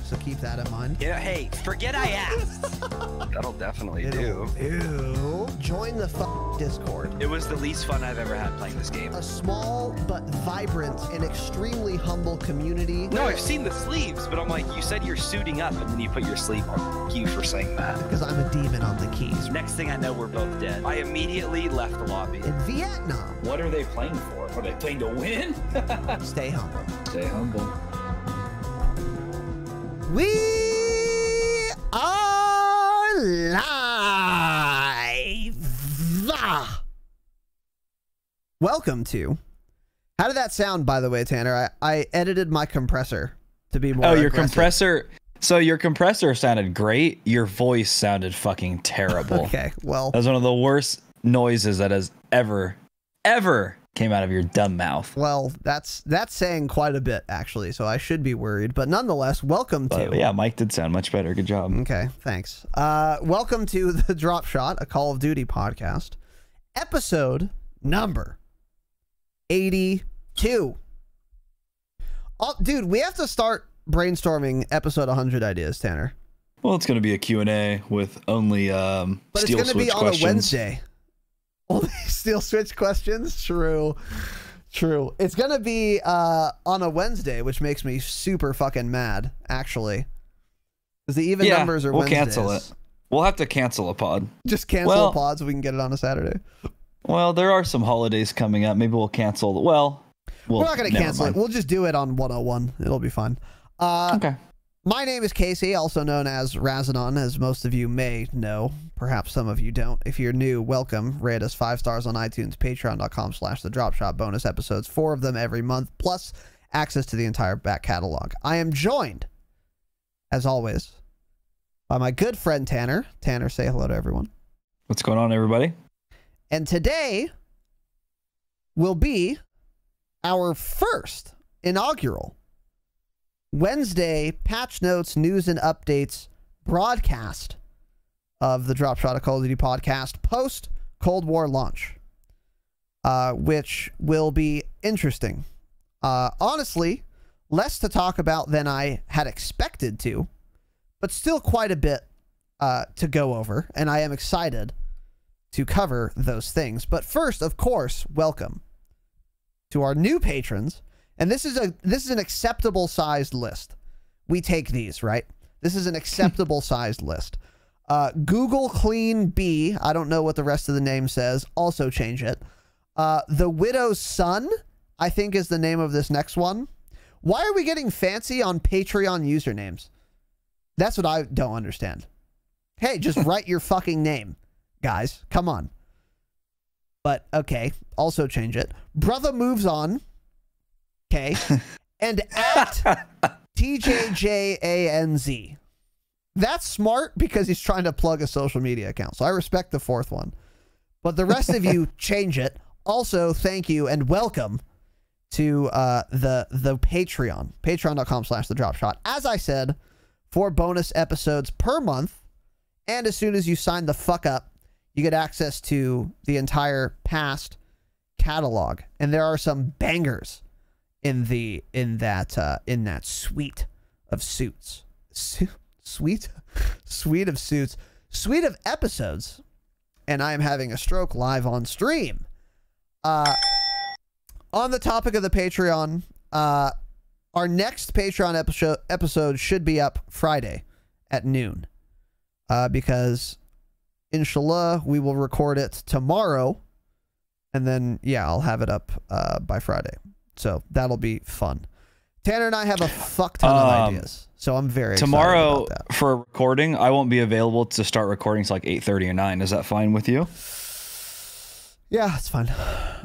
so keep that in mind. Yeah, hey, forget I asked. That'll definitely It'll do. Join the Discord. It was the least fun I've ever had playing this game. A small but vibrant and extremely humble community. No, I've seen the sleeves, but I'm like, you said you're suiting up and then you put your sleeve on. Thank you for saying that. Because I'm a demon on the keys. Next thing I know, we're both dead. I immediately left the lobby. In Vietnam. What are they playing for? Are they playing to win? Stay humble. Stay humble. We are live. Welcome to. How did that sound, by the way, Tanner? I edited my compressor to be more. Oh, your aggressive. compressor. So your compressor sounded great. Your voice sounded fucking terrible. Okay, well. That was one of the worst noises that has ever came out of your dumb mouth. Well, that's saying quite a bit, actually, so I should be worried. But nonetheless, welcome to... Yeah, Mike did sound much better. Good job. Okay, thanks. Welcome to the Dropshot, a Call of Duty podcast. Episode number 82. Oh, dude, we have to start brainstorming episode 100 ideas, Tanner. Well, it's going to be a Q&A with only but it's Steel going to be Switch on questions. a Wednesday. Only Steel Switch questions? True. It's going to be on a Wednesday, which makes me super fucking mad, actually. Because the even numbers are we'll Wednesdays. cancel it. We'll have to cancel a pod. Just cancel a pod so we can get it on a Saturday. Well, there are some holidays coming up. Maybe we'll cancel. Well, we're not going to cancel it. We'll just do it on 101. It'll be fine. Okay. My name is Casey, also known as Razinon, as most of you may know. Perhaps some of you don't. If you're new, welcome. Rate us 5 stars on iTunes, patreon.com/thedropshot. Bonus episodes, 4 of them every month, plus access to the entire back catalog. I am joined, as always, by my good friend Tanner. Tanner, say hello to everyone. What's going on, everybody? And today will be our first inaugural Wednesday patch notes, news, and updates broadcast of the Dropshot, a Call of Duty podcast post Cold War launch, which will be interesting. Honestly, less to talk about than I had expected to, but still quite a bit to go over, and I am excited to cover those things. But first, of course, welcome to our new patrons. And this is an acceptable sized list. We take these, right? This is an acceptable sized list. Google Clean B, I don't know what the rest of the name says. Also change it. The Widow's Son, I think is the name of this next one. Why are we getting fancy on Patreon usernames? That's what I don't understand. Hey, just write your fucking name, guys. Come on. But okay, also change it. Brother Moves On. Okay. And at TJJANZ. That's smart because he's trying to plug a social media account. So I respect the fourth one. But the rest of you change it. Also, thank you and welcome to the Patreon. Patreon.com/thedropshot. As I said, 4 bonus episodes per month. And as soon as you sign the fuck up, you get access to the entire past catalog. And there are some bangers in that suite of suits. Suite of suits. Suite of episodes. And I am having a stroke live on stream. On the topic of the Patreon, our next Patreon episode should be up Friday at noon. Because inshallah we will record it tomorrow. And then I'll have it up by Friday. So that'll be fun. Tanner and I have a fuck ton of ideas, so I'm very excited tomorrow about that. For recording. I won't be available to start recording till like 8:30 or 9. Is that fine with you? Yeah, it's fine.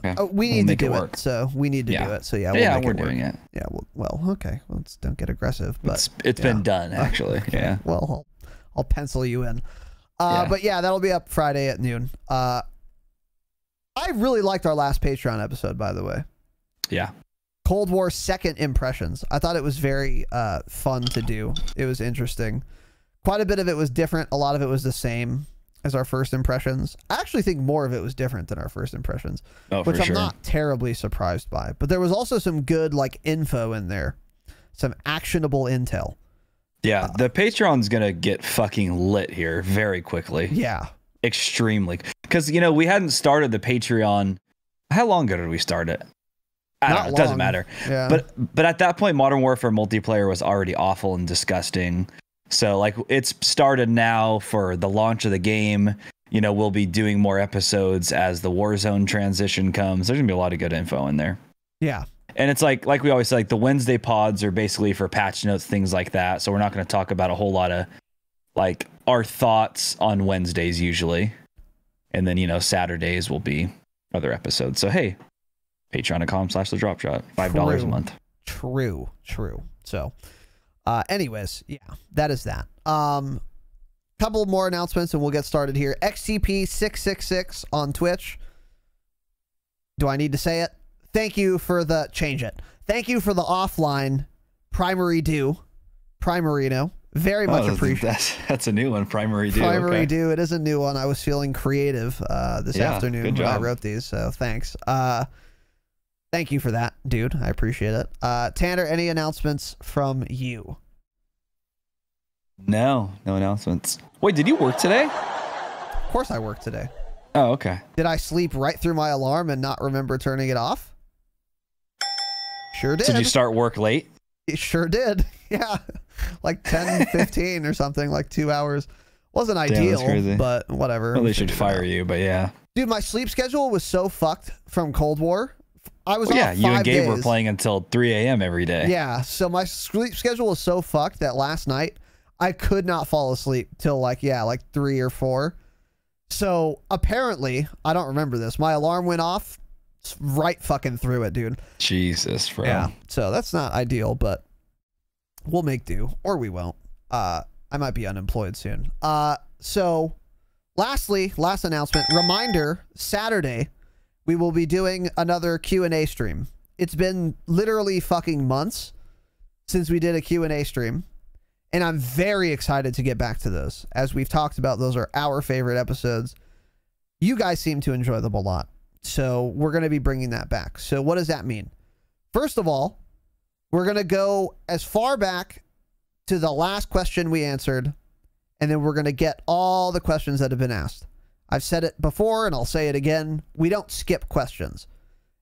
Okay. We need to do it, so we need to do it. So we're doing it. Yeah, well, okay. Let's don't get aggressive, but it's been done actually. Okay. Yeah. Well, I'll pencil you in. But yeah, that'll be up Friday at noon. I really liked our last Patreon episode, by the way. Yeah. Cold War second impressions. I thought it was very fun to do. It was interesting. Quite a bit of it was different. A lot of it was the same as our first impressions. I actually think more of it was different than our first impressions, which I'm not terribly surprised by. But there was also some good like info in there, some actionable intel Yeah, the Patreon's gonna get fucking lit here very quickly. Yeah. Extremely. Because, you know, we hadn't started the Patreon. How long ago did we start it? I don't know. It doesn't matter. Yeah. But at that point, Modern Warfare multiplayer was already awful and disgusting. So, like, it's started now for the launch of the game. You know, we'll be doing more episodes as the Warzone transition comes. There's gonna be a lot of good info in there. Yeah. And it's like we always say, like, the Wednesday pods are basically for patch notes, things like that. So we're not going to talk about a whole lot of like our thoughts on Wednesdays usually. And then, you know, Saturdays will be other episodes. So, hey, patreon.com/the Dropshot, $5 a month. True. So, anyways, yeah, that is that. Couple more announcements and we'll get started here. XTP666 on Twitch. Do I need to say it? Thank you for the Thank you for the offline primary Primarino. Very much appreciated. That's a new one. Primary do. Primary do. It is a new one. I was feeling creative this afternoon when I wrote these. So thanks. Thank you for that, dude. I appreciate it. Tanner, any announcements from you? No announcements. Wait, did you work today? Of course I worked today. Oh, okay. Did I sleep right through my alarm and not remember turning it off? Sure did. So did you start work late? It sure did. Yeah. Like 10:15 or something, like 2 hours. Wasn't ideal, but whatever. Well, they should fire you, but yeah. Dude, my sleep schedule was so fucked from Cold War. I was off 5 you and Gabe days. were playing until 3 a.m. every day. Yeah, so my sleep schedule was so fucked that last night I could not fall asleep till like 3 or 4. So apparently, I don't remember this. My alarm went off right fucking through it, dude. Jesus, bro. Yeah, so that's not ideal, but we'll make do, or we won't. I might be unemployed soon. So lastly, last announcement, reminder, Saturday, we will be doing another Q&A stream. It's been literally fucking months since we did a Q&A stream. And I'm very excited to get back to those. As we've talked about, those are our favorite episodes. You guys seem to enjoy them a lot. So we're going to be bringing that back. So what does that mean? First of all, we're going to go as far back to the last question we answered. And then we're going to get all the questions that have been asked. I've said it before and I'll say it again. We don't skip questions.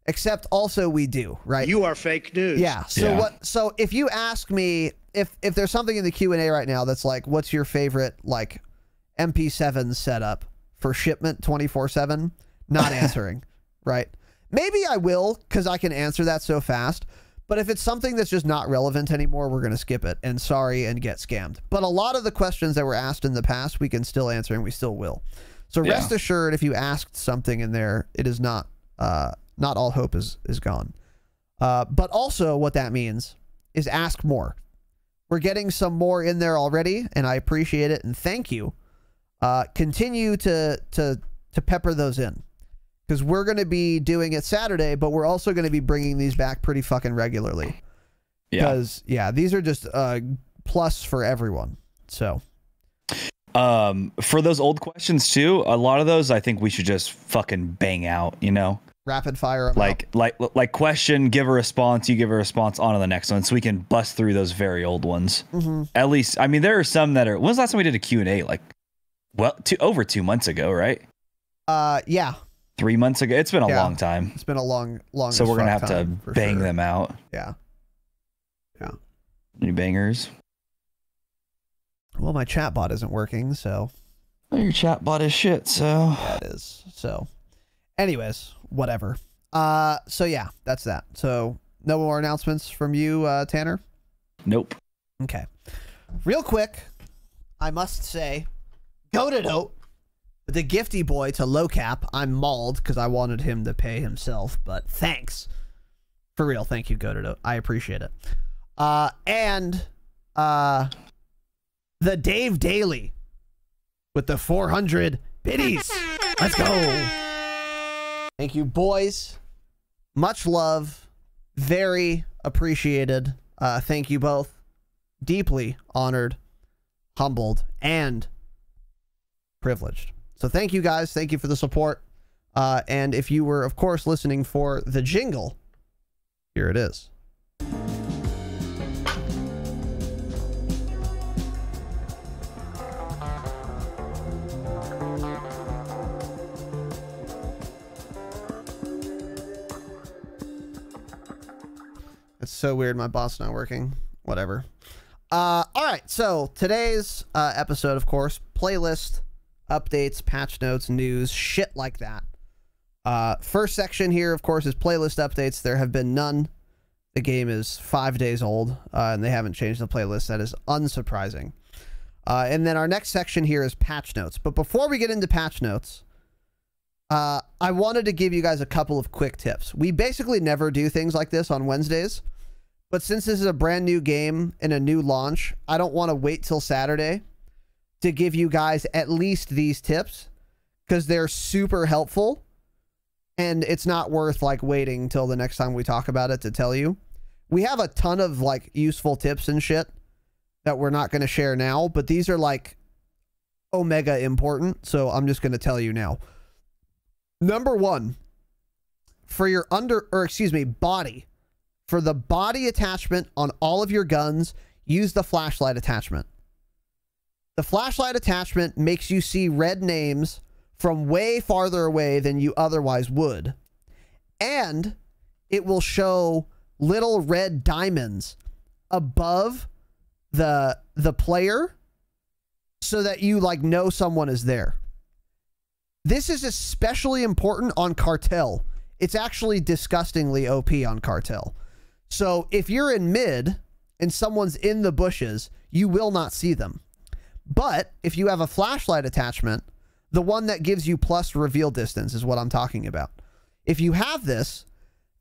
Except also we do, right? You are fake news. Yeah. So if you ask me, if there's something in the Q&A right now that's like, what's your favorite like MP7 setup for shipment 24/7? Not answering, right? Maybe I will because I can answer that so fast. But if it's something that's just not relevant anymore, we're going to skip it and sorry and get scammed. But a lot of the questions that were asked in the past, we can still answer and we still will. So rest assured, if you asked something in there, it is not all hope is gone. But also what that means is ask more. We're getting some more in there already, and I appreciate it, and thank you. Continue to pepper those in, because we're going to be doing it Saturday, but we're also going to be bringing these back pretty fucking regularly. Because, these are just plus for everyone. So, for those old questions too, a lot of those I think we should just fucking bang out, you know? Rapid fire them out. Like question, give a response, you give a response, on to the next one, so we can bust through those very old ones. At least, I mean, there are some that are. When was the last time we did a Q&A? Like, well, over 2 months ago, right? Yeah. 3 months ago. It's been a long time. It's been a long. So we're gonna have to bang them out. Yeah. Any bangers? Well, my chat bot isn't working, so. Well, your chat bot is shit, so. Yeah, it is. So, anyways, whatever. So yeah, that's that. So no more announcements from you, Tanner? Nope. Okay. Real quick, I must say, go to note the gifty boy to low cap. I'm mauled because I wanted him to pay himself, but thanks. For real, thank you, go to note. I appreciate it. And the Dave Daly with the 400 biddies. Let's go. Thank you, boys. Much love. Very appreciated. Thank you both. Deeply honored, humbled, and privileged. So thank you guys. Thank you for the support. And if you were, of course, listening for the jingle, here it is. So weird. My bot's not working. Whatever. All right. So today's episode, of course, playlist, updates, patch notes, news, shit like that. First section here, of course, is playlist updates. There have been none. The game is 5 days old, and they haven't changed the playlist. That is unsurprising. And then our next section here is patch notes. But before we get into patch notes, I wanted to give you guys a couple of quick tips. We basically never do things like this on Wednesdays. But since this is a brand new game and a new launch, I don't want to wait till Saturday to give you guys at least these tips because they're super helpful and it's not worth like waiting till the next time we talk about it to tell you. We have a ton of like useful tips and shit that we're not going to share now, but these are like omega important. So I'm just going to tell you now. Number one, for your body. For the body attachment on all of your guns, use the flashlight attachment. The flashlight attachment makes you see red names from way farther away than you otherwise would. And it will show little red diamonds above the player so that you like know someone is there. This is especially important on Cartel. It's actually disgustingly OP on Cartel. So if you're in mid and someone's in the bushes, you will not see them. But if you have a flashlight attachment, the one that gives you plus reveal distance is what I'm talking about. If you have this,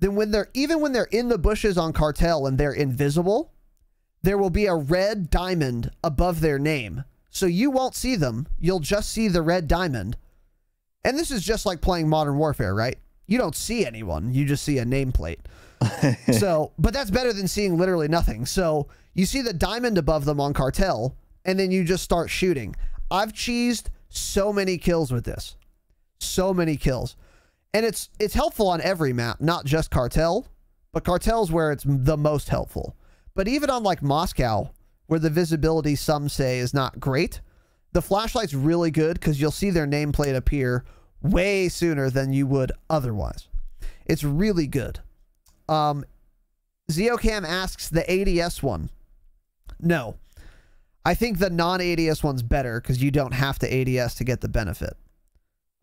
then even when they're in the bushes on Cartel and they're invisible, there will be a red diamond above their name. So you won't see them. You'll just see the red diamond. And this is just like playing Modern Warfare, right? You don't see anyone. You just see a nameplate. So, but that's better than seeing literally nothing. So you see the diamond above them on Cartel, and then you just start shooting. I've cheesed so many kills with this. So many kills. And it's helpful on every map, not just Cartel, but Cartel's where it's the most helpful. But even on like Moscow, where the visibility some say is not great, the flashlight's really good because you'll see their nameplate appear way sooner than you would otherwise. It's really good. Zeocam asks the ADS one. No. I think the non-ADS one's better because you don't have to ADS to get the benefit.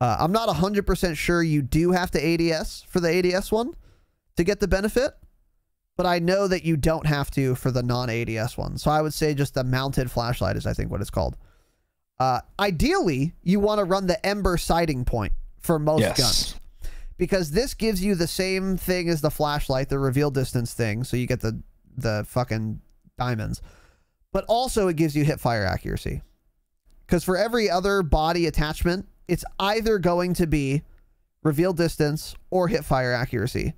I'm not 100% sure you do have to ADS for the ADS one to get the benefit, but I know that you don't have to for the non-ADS one. So I would say just the mounted flashlight is, I think, what it's called. Ideally, you want to run the Ember sighting point for most guns. Because this gives you the same thing as the flashlight, the reveal distance thing, so you get the fucking diamonds. But also it gives you hip fire accuracy. Because for every other body attachment, it's either going to be reveal distance or hip fire accuracy.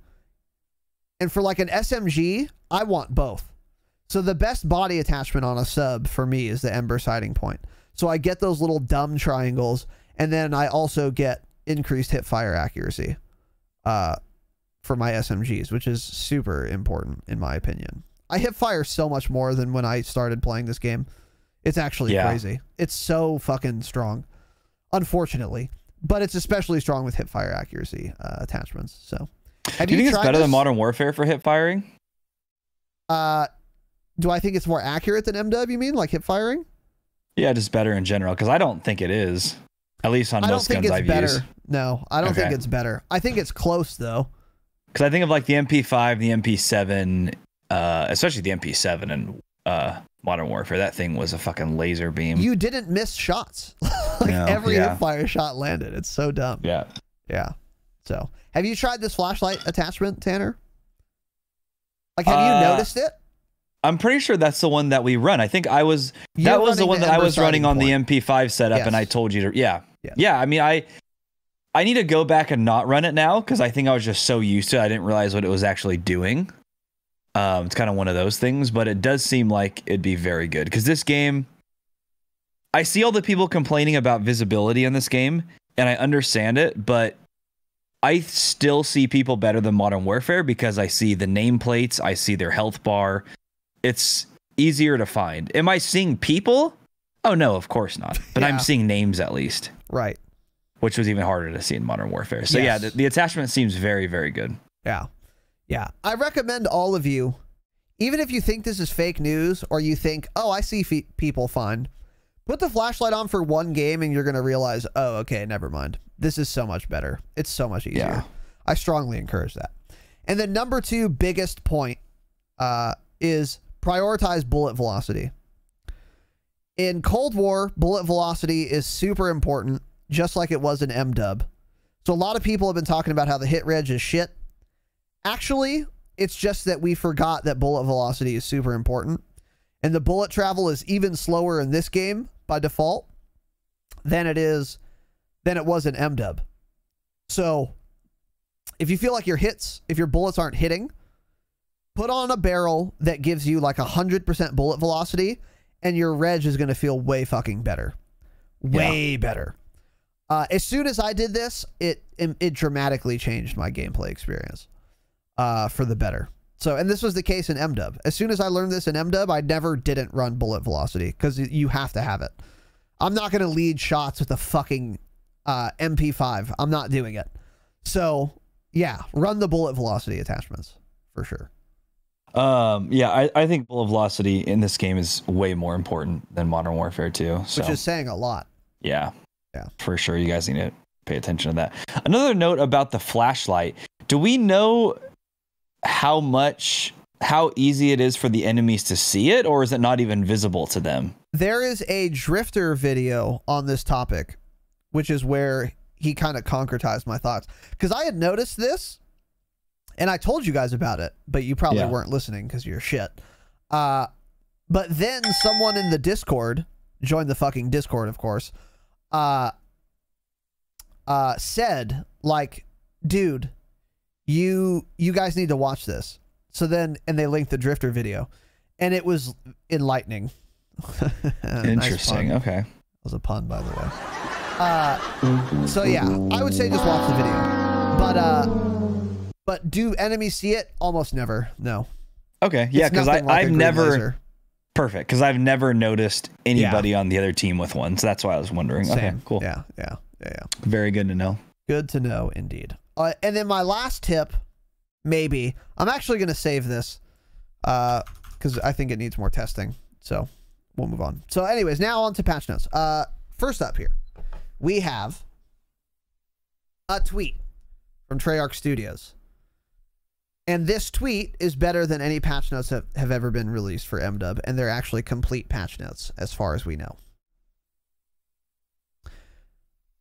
And for like an SMG, I want both. So the best body attachment on a sub for me is the Ember sighting point. So I get those little dumb triangles, and then I also get increased hip fire accuracy for my SMGs, which is super important in my opinion. I hip fire so much more than when I started playing this game. It's actually crazy. It's so fucking strong, unfortunately, but it's especially strong with hip fire accuracy attachments. So, do you think it's better than Modern Warfare for hip firing? Do I think it's more accurate than MW? You mean like hip firing? Yeah, just better in general, because I don't think it is. At least on most guns I've used. No, I don't think it's better. I think it's close, though. Because I think of like the MP5, the MP7, especially the MP7 and Modern Warfare. That thing was a fucking laser beam. You didn't miss shots. Like every hip fire shot landed. It's so dumb. Yeah. Yeah. So, have you tried this flashlight attachment, Tanner? Like, have you noticed it? I'm pretty sure that's the one that we run. I think that was the one that I was running on the MP5 setup, and I told you to. Yeah. I mean, I need to go back and not run it now because I think I was just so used to it, I didn't realize what it was actually doing. It's kind of one of those things, but it does seem like it'd be very good because this game, I see all the people complaining about visibility in this game, and I understand it, but I still see people better than Modern Warfare because I see the nameplates, I see their health bar. It's easier to find. Am I seeing people? Oh, no, of course not. But I'm seeing names at least. Right. Which was even harder to see in Modern Warfare. So yeah, the attachment seems very, very good. Yeah. Yeah. I recommend all of you, even if you think this is fake news or you think, oh, I see people fine, put the flashlight on for one game and you're going to realize, oh, okay, never mind. This is so much better. It's so much easier. Yeah. I strongly encourage that. And the number 2 biggest point is prioritize bullet velocity. In Cold War, bullet velocity is super important, just like it was in MW. So a lot of people have been talking about how the hit reg is shit. Actually, it's just that we forgot that bullet velocity is super important. And the bullet travel is even slower in this game by default than it was in MW. So if you feel like if your bullets aren't hitting, put on a barrel that gives you like 100% bullet velocity, and your reg is going to feel way fucking better. Way better. As soon as I did this, it dramatically changed my gameplay experience for the better. So, and this was the case in MW. As soon as I learned this in MW, I never didn't run bullet velocity because you have to have it. I'm not going to lead shots with a fucking MP5. I'm not doing it. So, yeah, run the bullet velocity attachments for sure. Yeah, I think bullet velocity in this game is way more important than Modern Warfare 2. So. Which is saying a lot. Yeah. Yeah. For sure. You guys need to pay attention to that. Another note about the flashlight. Do we know how easy it is for the enemies to see it, or is it not even visible to them? There is a Drifter video on this topic, which is where he kind of concretized my thoughts. Because I had noticed this, and I told you guys about it, but you probably weren't listening because you're shit. But then someone in the Discord, joined the fucking Discord, of course, said, like, dude, you guys need to watch this. So then, and they linked the Drifter video, and it was enlightening. Interesting. Nice okay. That was a pun, by the way. So yeah, I would say just watch the video. But do enemies see it? Almost never. No. Okay. Yeah, because I've never. Perfect, because I've never noticed anybody on the other team with one, so that's why I was wondering. Same. Okay, cool. Yeah. Very good to know. Good to know, indeed. And then my last tip, maybe, I'm actually going to save this because I think it needs more testing, so we'll move on. So anyways, now on to patch notes. First up here, we have a tweet from Treyarch Studios. And this tweet is better than any patch notes that have ever been released for MW, and they're actually complete patch notes as far as we know.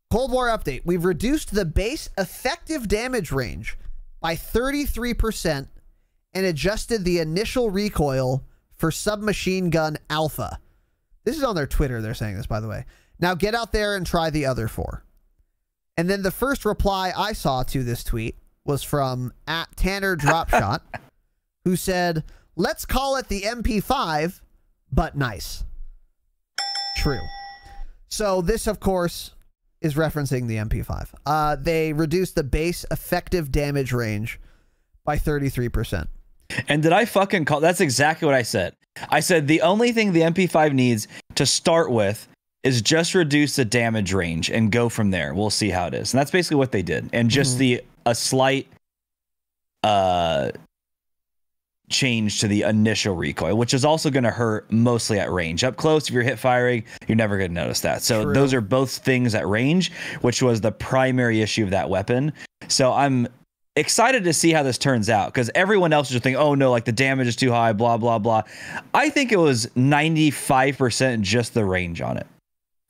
Cold War update. We've reduced the base effective damage range by 33% and adjusted the initial recoil for submachine gun alpha. This is on their Twitter. They're saying this, by the way. Now get out there and try the other 4. And then the first reply I saw to this tweet was from @Tanner Dropshot, who said, let's call it the MP5, but nice. True. So this, of course, is referencing the MP5. They reduced the base effective damage range by 33%. And did I fucking call? That's exactly what I said. I said the only thing the MP5 needs to start with is just reduce the damage range and go from there. We'll see how it is. And that's basically what they did. And just a slight change to the initial recoil, which is also going to hurt mostly at range. Up close, if you're hip firing, you're never going to notice that. So those are both things at range, which was the primary issue of that weapon. So I'm excited to see how this turns out, because everyone else is just thinking, oh no, like the damage is too high, blah, blah, blah. I think it was 95% just the range on it.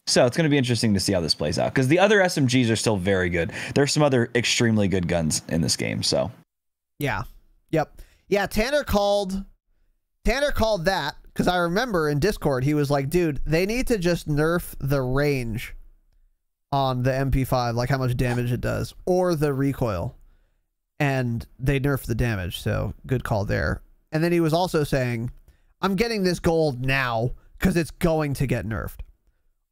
So it's going to be interesting to see how this plays out, because the other SMGs are still very good. There's some other extremely good guns in this game. So yeah. Yep. Yeah, Tanner called that, because I remember in Discord he was like, dude, they need to just nerf the range on the MP5, like how much damage it does, or the recoil. And they nerfed the damage, so good call there. And then he was also saying, I'm getting this gold now because it's going to get nerfed.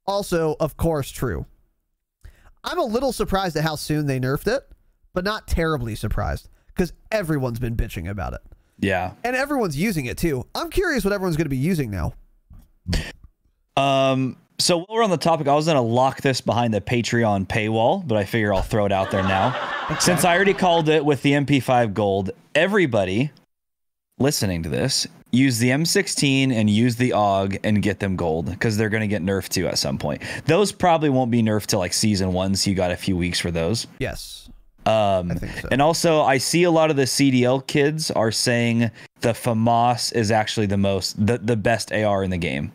Also, of course, true. I'm a little surprised at how soon they nerfed it, but not terribly surprised, because everyone's been bitching about it. Yeah. And everyone's using it too. I'm curious what everyone's going to be using now. So while we're on the topic, I was going to lock this behind the Patreon paywall, but I figure I'll throw it out there now. Okay. Since I already called it with the MP5 gold, everybody listening to this use the M16 and use the AUG and get them gold because they're going to get nerfed too at some point. Those probably won't be nerfed till like season 1, so you got a few weeks for those. Yes. I think so. And also I see a lot of the CDL kids are saying the FAMAS is actually the best AR in the game.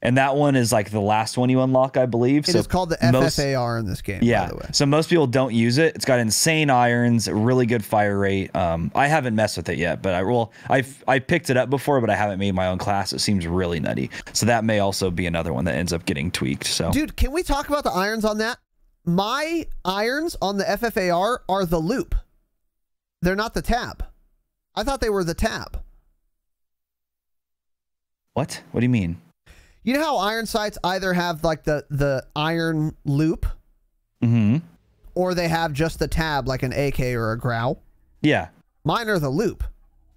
And that one is like the last one you unlock, I believe. It is called the FFAR in this game, yeah, by the way. So most people don't use it. It's got insane irons, really good fire rate. I haven't messed with it yet, but I picked it up before, but I haven't made my own class. It seems really nutty. So that may also be another one that ends up getting tweaked. So, dude, can we talk about the irons on that? My irons on the FFAR are the loop. They're not the tab. I thought they were the tab. What? What do you mean? You know how iron sights either have like the iron loop, or they have just the tab like an AK or a Grau? Yeah. Mine are the loop.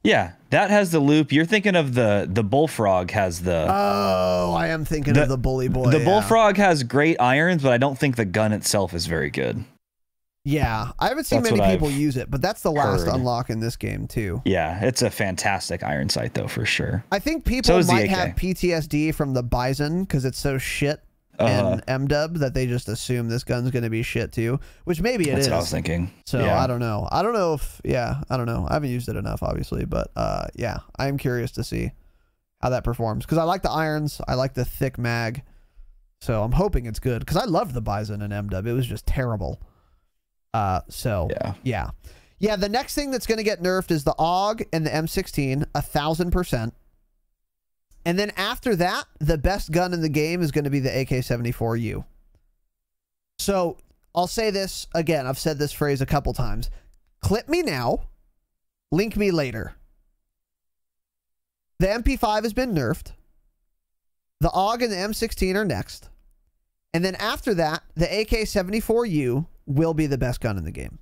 Yeah, that has the loop. You're thinking of the Bullfrog has the... Oh, I am thinking of the Bully Boy. The Bullfrog has great irons, but I don't think the gun itself is very good. Yeah, I haven't seen many people use it, but that's the last unlock in this game too. Yeah, it's a fantastic iron sight though, for sure. I think people might have PTSD from the Bison because it's so shit in MW that they just assume this gun's going to be shit too, which maybe it is. That's what I was thinking. So yeah. I don't know. I don't know if, I don't know. I haven't used it enough, obviously, but yeah, I am curious to see how that performs because I like the irons. I like the thick mag. So I'm hoping it's good because I loved the Bison in MW. It was just terrible. So yeah. The next thing that's going to get nerfed is the AUG and the M16, 1000%. And then after that, the best gun in the game is going to be the AK-74U. So I'll say this again. I've said this phrase a couple times. Clip me now. Link me later. The MP5 has been nerfed. The AUG and the M16 are next. And then after that, the AK-74U will be the best gun in the game.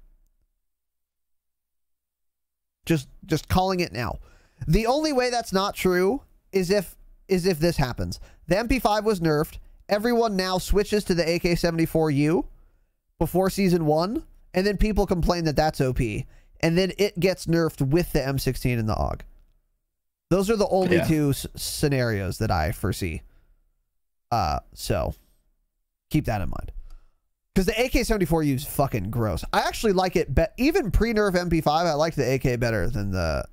Just calling it now. The only way that's not true is if this happens. The MP5 was nerfed. Everyone now switches to the AK-74U before season 1, and then people complain that that's OP, and then it gets nerfed with the M16 and the AUG. Those are the only two scenarios that I foresee. So keep that in mind. Because the AK-74U is fucking gross. I actually like it. Even pre-nerf MP5, I liked the AK better than the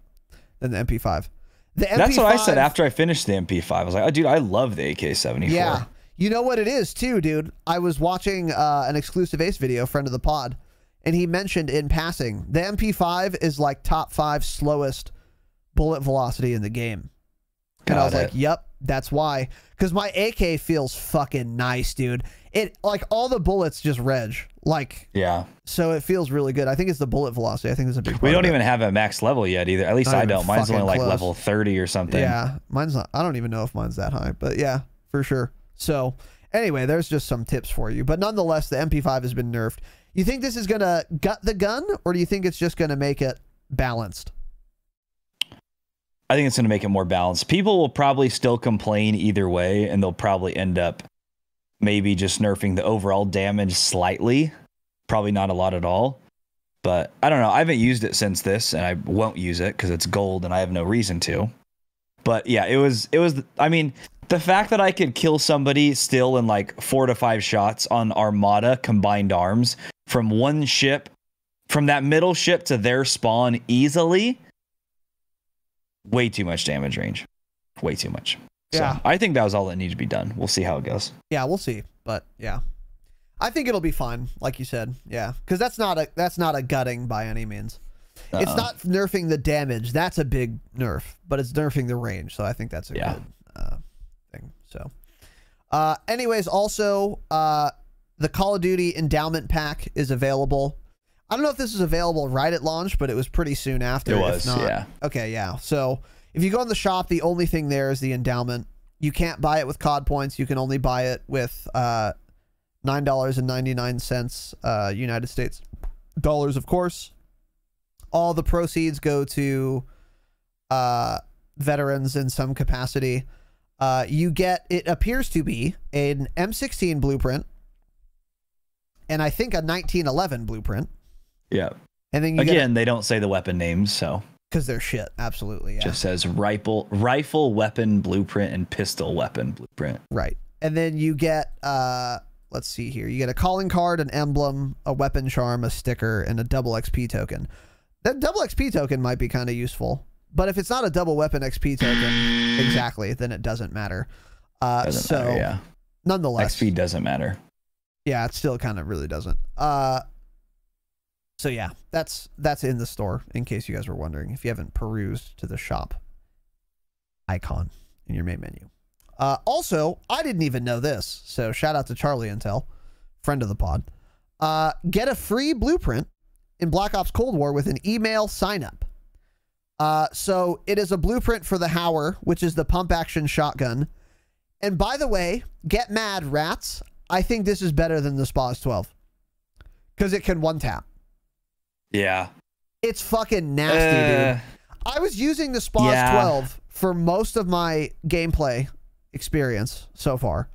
MP5. That's what I said after I finished the MP5. I was like, oh, dude, I love the AK-74. Yeah. You know what it is, too, dude? I was watching an exclusive Ace video, friend of the pod, and he mentioned in passing, the MP5 is like top 5 slowest bullet velocity in the game. And I was like, yep, that's why. Because my AK feels fucking nice, dude. It, like, all the bullets just reg. Like, yeah. So it feels really good. I think it's the bullet velocity. I think it's a big part. We don't even have a max level yet either. At least I don't. Mine's only like level 30 or something. Yeah. Mine's not. I don't even know if mine's that high. But yeah, for sure. So anyway, there's just some tips for you. But nonetheless, the MP5 has been nerfed. You think this is going to gut the gun? Or do you think it's just going to make it balanced? I think it's going to make it more balanced. People will probably still complain either way, and they'll probably end up maybe just nerfing the overall damage slightly. Probably not a lot at all. But I don't know. I haven't used it since this, and I won't use it because it's gold and I have no reason to. But yeah, it was, I mean, the fact that I could kill somebody still in like 4 to 5 shots on Armada combined arms from one ship, from that middle ship to their spawn easily, way too much damage range. Way too much. Yeah. So I think that was all that needed to be done. We'll see how it goes. Yeah, we'll see. But yeah, I think it'll be fine. Like you said. Yeah. Cause that's not a gutting by any means. It's not nerfing the damage. That's a big nerf, but it's nerfing the range. So I think that's a good thing. So anyways, also the Call of Duty Endowment Pack is available. I don't know if this is available right at launch, but it was pretty soon after. It was, yeah. Okay, yeah. So if you go in the shop, the only thing there is the endowment. You can't buy it with COD points. You can only buy it with $9.99 United States dollars, of course. All the proceeds go to veterans in some capacity. You get, it appears to be an M16 blueprint and I think a 1911 blueprint. Yeah. And then again, they don't say the weapon names, so Because they're shit. Absolutely. Yeah. Just says rifle weapon blueprint and pistol weapon blueprint. Right. And then you get, let's see here. You get a calling card, an emblem, a weapon charm, a sticker, and a double XP token. That double XP token might be kind of useful. But if it's not a double weapon XP token, exactly, then it doesn't matter. Doesn't matter, yeah. Nonetheless. XP doesn't matter. Yeah, it still kind of really doesn't. So yeah, that's in the store, in case you guys were wondering, if you haven't perused to the shop icon in your main menu. Also, I didn't even know this, so shout out to Charlie Intel, friend of the pod. Get a free blueprint in Black Ops Cold War with an email sign up. So it is a blueprint for the Hauer, which is the pump action shotgun. And by the way, get mad, rats. I think this is better than the Spaz 12 because it can one tap. Yeah. It's fucking nasty, dude. I was using the Spaz 12 for most of my gameplay experience so far,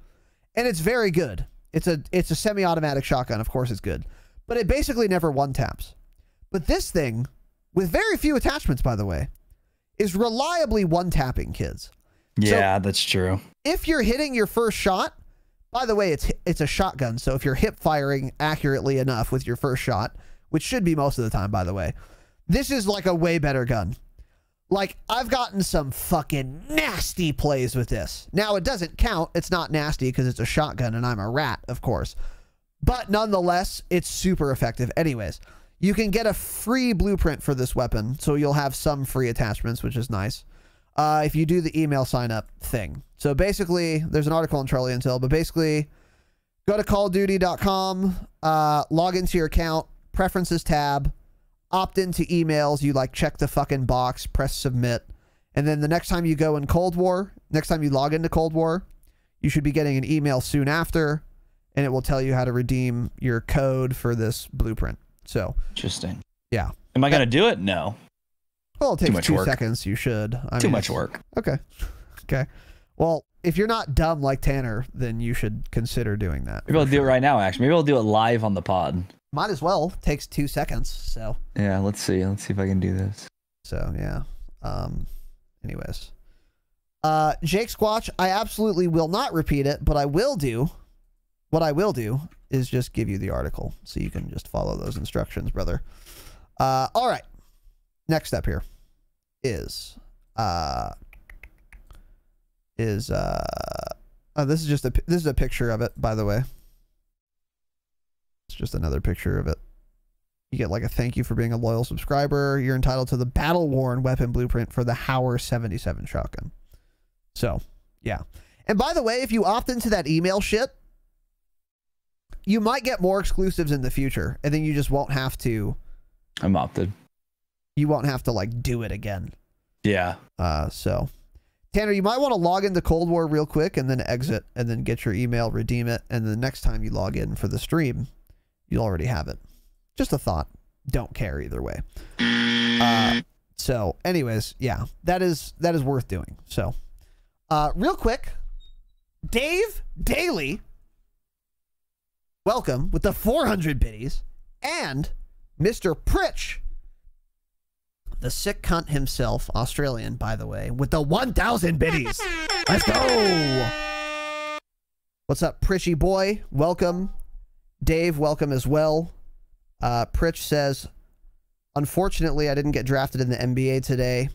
and it's very good. It's a semi-automatic shotgun. Of course it's good, but it basically never one taps. But this thing, with very few attachments, by the way, is reliably one tapping, kids. Yeah, so that's true. If you're hitting your first shot, by the way, it's a shotgun, so if you're hip firing accurately enough with your first shot, which should be most of the time, by the way, this is like a way better gun. Like, I've gotten some fucking nasty plays with this. Now, it doesn't count. It's not nasty because it's a shotgun and I'm a rat, of course. But nonetheless, it's super effective. Anyways, you can get a free blueprint for this weapon, so you'll have some free attachments, which is nice, if you do the email sign-up thing. So basically, there's an article on Charlie Intel, but basically, go to callduty.com, log into your account, preferences tab, opt into emails, you like check the fucking box, press submit, and then the next time you go in Cold War, next time you log into Cold War, you should be getting an email soon after, and it will tell you how to redeem your code for this blueprint. So interesting. Yeah. Am I gonna do it? No. Well, it takes 2 seconds. You should. Too much work. Okay. Okay. Well, if you're not dumb like Tanner, then you should consider doing that. Maybe I'll do it right now, actually. Maybe I'll do it live on the pod. Might as well. Takes 2 seconds. So yeah, let's see. Let's see if I can do this. So yeah. Anyways. Jake Squatch, I absolutely will not repeat it, but I will do. What I will do is just give you the article so you can just follow those instructions, brother. All right. Next up here is this is a picture of it, by the way. It's just another picture of it. You get like a thank you for being a loyal subscriber. You're entitled to the battle worn weapon blueprint for the Hauer 77 shotgun. So yeah. And by the way, if you opt into that email shit, you might get more exclusives in the future, and then you just won't have to. I'm opted. You won't have to like do it again. Yeah. So Tanner, you might want to log into Cold War real quick and then exit and then get your email, redeem it, and the next time you log in for the stream, you'll already have it. Just a thought. Don't care either way. So anyways, yeah, that is worth doing. So real quick, Dave Daly, welcome with the 400 biddies, and Mr. Pritch, the sick cunt himself, Australian, by the way, with the 1,000 biddies. Let's go. What's up, Pritchy boy? Welcome. Dave, welcome as well. Pritch says, unfortunately, I didn't get drafted in the NBA today.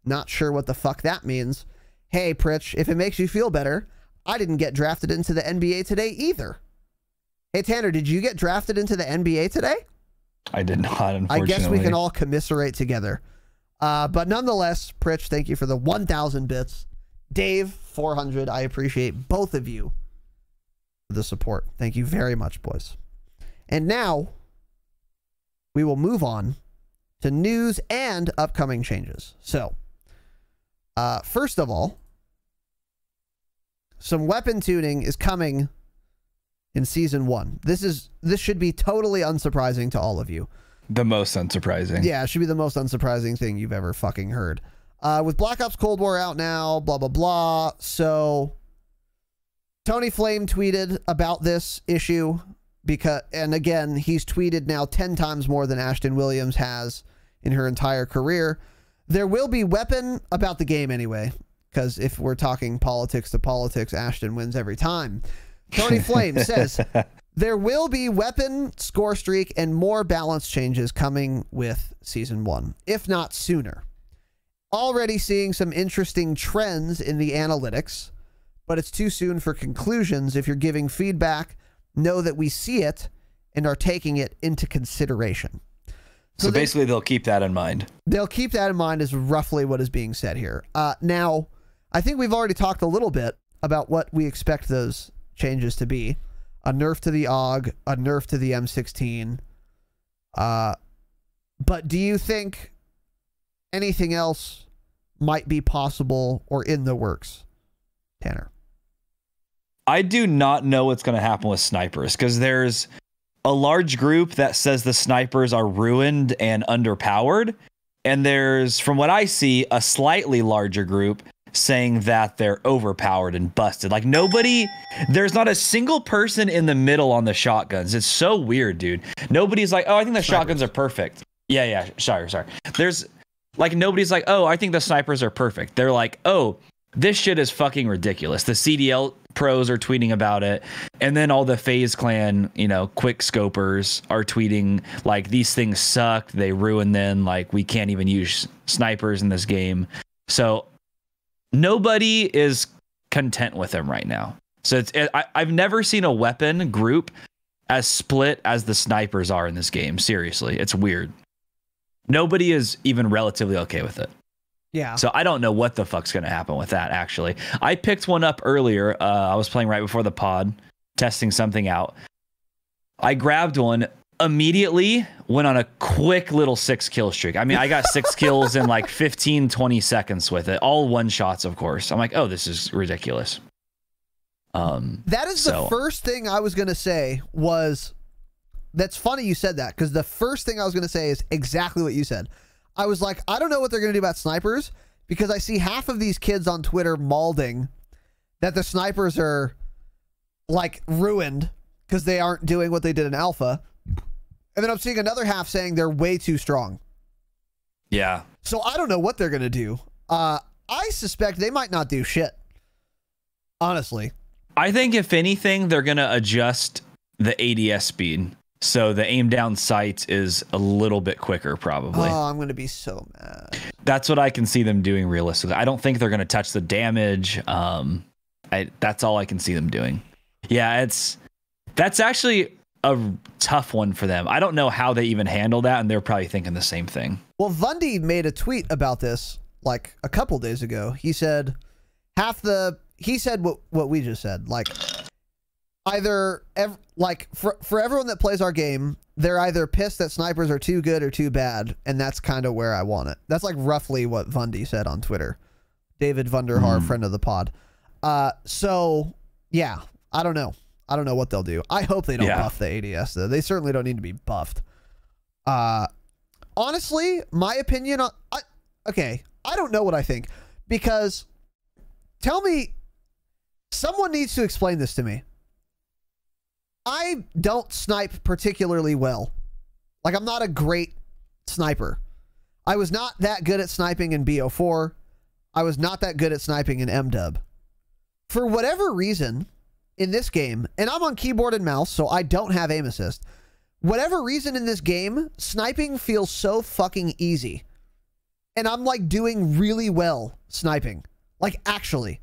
Not sure what the fuck that means. Hey, Pritch, if it makes you feel better, I didn't get drafted into the NBA today either. Hey, Tanner, did you get drafted into the NBA today? I did not, unfortunately. I guess we can all commiserate together. But nonetheless, Pritch, thank you for the 1,000 bits. Dave, 400. I appreciate both of you for the support. Thank you very much, boys. And now we will move on to news and upcoming changes. So, first of all, some weapon tuning is coming in Season 1. This should be totally unsurprising to all of you. The most unsurprising. Yeah, it should be the most unsurprising thing you've ever fucking heard. With Black Ops Cold War out now, blah, blah, blah. So, Tony Flame tweeted about this issue because, and again, he's tweeted now 10 times more than Ashton Williams has in her entire career. There will be weapon about the game anyway, because if we're talking politics to politics, Ashton wins every time. Tony Flame says, there will be weapon, score streak, and more balance changes coming with Season 1, if not sooner. Already seeing some interesting trends in the analytics, but it's too soon for conclusions. If you're giving feedback, know that we see it and are taking it into consideration. So basically, they'll keep that in mind. They'll keep that in mind is roughly what is being said here. Now, I think we've already talked a little bit about what we expect those changes to be. A nerf to the AUG, a nerf to the M16. But do you think anything else might be possible or in the works, Tanner? I do not know what's going to happen with snipers, because there's a large group that says the snipers are ruined and underpowered. And there's, from what I see, a slightly larger group saying that they're overpowered and busted. Like there's not a single person in the middle on the shotguns. It's so weird, dude. Nobody's like, oh, I think the shotguns are perfect. Yeah. Sorry. There's like, nobody's like, oh, I think the snipers are perfect. They're like, oh, this shit is fucking ridiculous. The CDL pros are tweeting about it, and then all the FaZe Clan, quick scopers are tweeting like, these things suck, they ruin them, like we can't even use snipers in this game. So nobody is content with them right now. So I've never seen a weapon group as split as the snipers are in this game. Seriously, it's weird. Nobody is even relatively okay with it. Yeah. So I don't know what the fuck's going to happen with that, actually. I picked one up earlier. I was playing right before the pod, testing something out. I grabbed one, immediately went on a quick little 6-kill streak. I mean, I got 6 kills in like 15, 20 seconds with it. All one shots, of course. I'm like, oh, this is ridiculous. That is the first thing I was going to say was... That's funny you said that, because the first thing I was going to say is exactly what you said. I was like, I don't know what they're going to do about snipers, because I see half of these kids on Twitter malding that the snipers are like ruined because they aren't doing what they did in alpha. And then I'm seeing another half saying they're way too strong. Yeah. So I don't know what they're going to do. I suspect they might not do shit. Honestly. I think if anything, they're going to adjust the ADS speed. So the aim down sight is a little bit quicker, probably. Oh, I'm going to be so mad. That's what I can see them doing realistically. I don't think they're going to touch the damage. That's all I can see them doing. Yeah, that's actually a tough one for them. I don't know how they even handle that, and they're probably thinking the same thing. Well, Vundy made a tweet about this like a couple days ago. He said he said what we just said. Like, for everyone that plays our game, they're either pissed that snipers are too good or too bad, and that's kind of where I want it. That's like roughly what Vundy said on Twitter. David Vunderhaar, friend of the pod. So yeah, I don't know. I don't know what they'll do. I hope they don't buff the ADS though. They certainly don't need to be buffed. Honestly, my opinion on okay, I don't know what I think, because someone needs to explain this to me. I don't snipe particularly well. Like, I'm not a great sniper. I was not that good at sniping in BO4. I was not that good at sniping in MDub. For whatever reason, in this game, and I'm on keyboard and mouse, so I don't have aim assist. Whatever reason in this game, sniping feels so fucking easy. And I'm like doing really well sniping. Like, actually.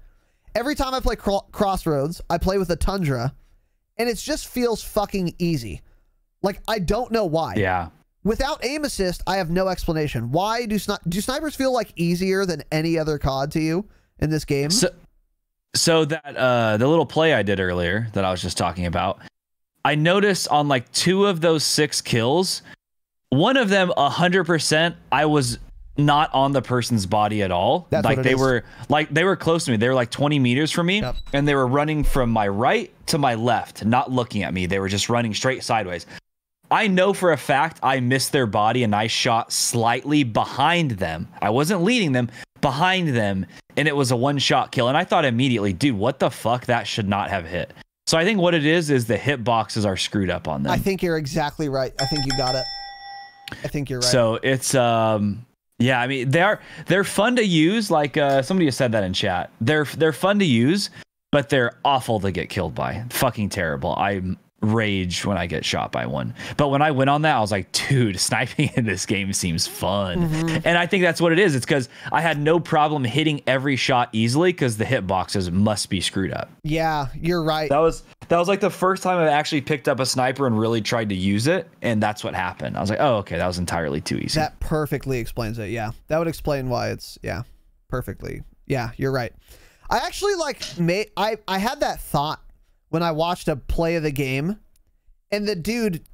Every time I play Crossroads, I play with a Tundra, and it just feels fucking easy. Like, I don't know why. Yeah. Without aim assist, I have no explanation. Why do snipers feel like easier than any other COD to you in this game? So that the little play I did earlier that I was just talking about, I noticed on like 2 of those 6 kills, one of them 100% I was not on the person's body at all. That's like they were close to me. They were like 20 meters from me, and they were running from my right to my left, not looking at me. They were just running straight sideways. I know for a fact I missed their body, and I shot slightly behind them. I wasn't leading them, behind them, and it was a 1-shot kill. And I thought immediately, dude, what the fuck? That should not have hit. So I think what it is the hit boxes are screwed up on them. I think you're exactly right. I think you got it. I think you're right. So it's Yeah, I mean they're fun to use. Like somebody just said that in chat. They're fun to use, but they're awful to get killed by. Fucking terrible. I rage when I get shot by one. But when I went on that, I was like, dude, sniping in this game seems fun. And I think that's what it is. It's because I had no problem hitting every shot easily because the hitboxes must be screwed up. Yeah, you're right. That was like the first time I actually picked up a sniper and really tried to use it, and that's what happened. I was like, oh, okay, that was entirely too easy. That perfectly explains it. Yeah, that would explain why it's perfectly. Yeah, you're right. I actually I had that thought when I watched a play of the game, and the dude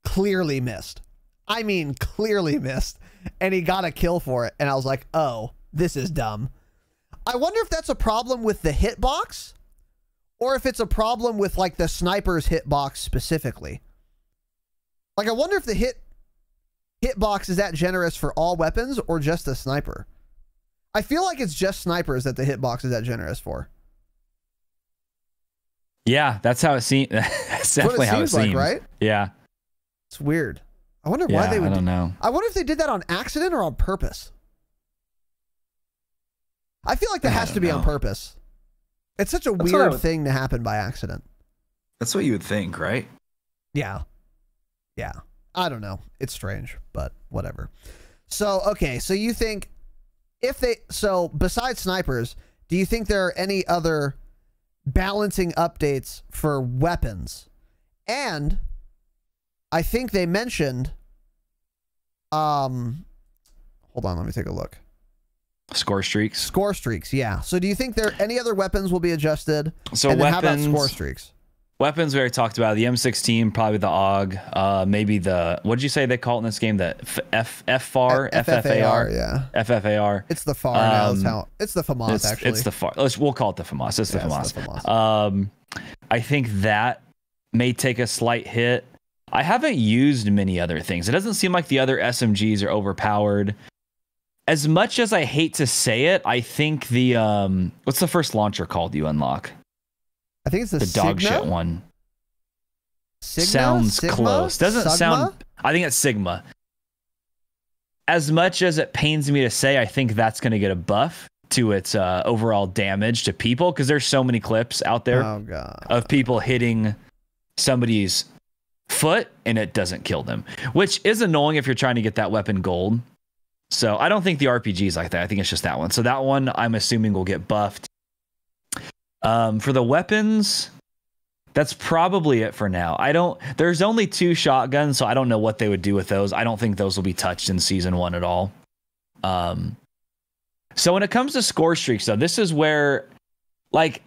clearly missed. I mean, clearly missed, and he got a kill for it, and I was like, oh, this is dumb. I wonder if that's a problem with the hitbox, or if it's a problem with like the sniper's hitbox specifically. Like, I wonder if the hitbox is that generous for all weapons or just the sniper. I feel like it's just snipers that the hitbox is that generous for. Yeah, that's how it seems. That's definitely how it seems, like, right? Yeah. It's weird. I wonder why they would. I don't know. I wonder if they did that on accident or on purpose. I feel like that has to be on purpose. It's such a weird thing to happen by accident. That's what you would think, right? Yeah. Yeah. I don't know. It's strange, but whatever. So, okay. So you think so besides snipers, do you think there are any other balancing updates for weapons? And I think they mentioned, hold on, let me take a look. Score streaks. Score streaks, yeah. So do you think any other weapons will be adjusted? So and weapons, how about score streaks? Weapons we already talked about. The M16, probably the AUG, maybe the, what did you say they call it in this game? The FFAR? FFAR, yeah. FFAR. It's the FAR now. It's the FAMAS, actually. It's the FAR. We'll call it the FAMAS. It's the FAMAS. It's the FAMAS. I think that may take a slight hit. I haven't used many other things. It doesn't seem like the other SMGs are overpowered. As much as I hate to say it, I think the what's the first launcher called you unlock? I think it's the dog shit one. Sounds close. Doesn't sound. I think it's Sigma. As much as it pains me to say, I think that's going to get a buff to its overall damage to people, because there's so many clips out there of people hitting somebody's foot and it doesn't kill them, which is annoying if you're trying to get that weapon gold. So I don't think the RPG is like that. I think it's just that one. So that one I'm assuming will get buffed. For the weapons, that's probably it for now. There's only 2 shotguns, so I don't know what they would do with those. I don't think those will be touched in season 1 at all. So when it comes to score streaks, though, this is where, like,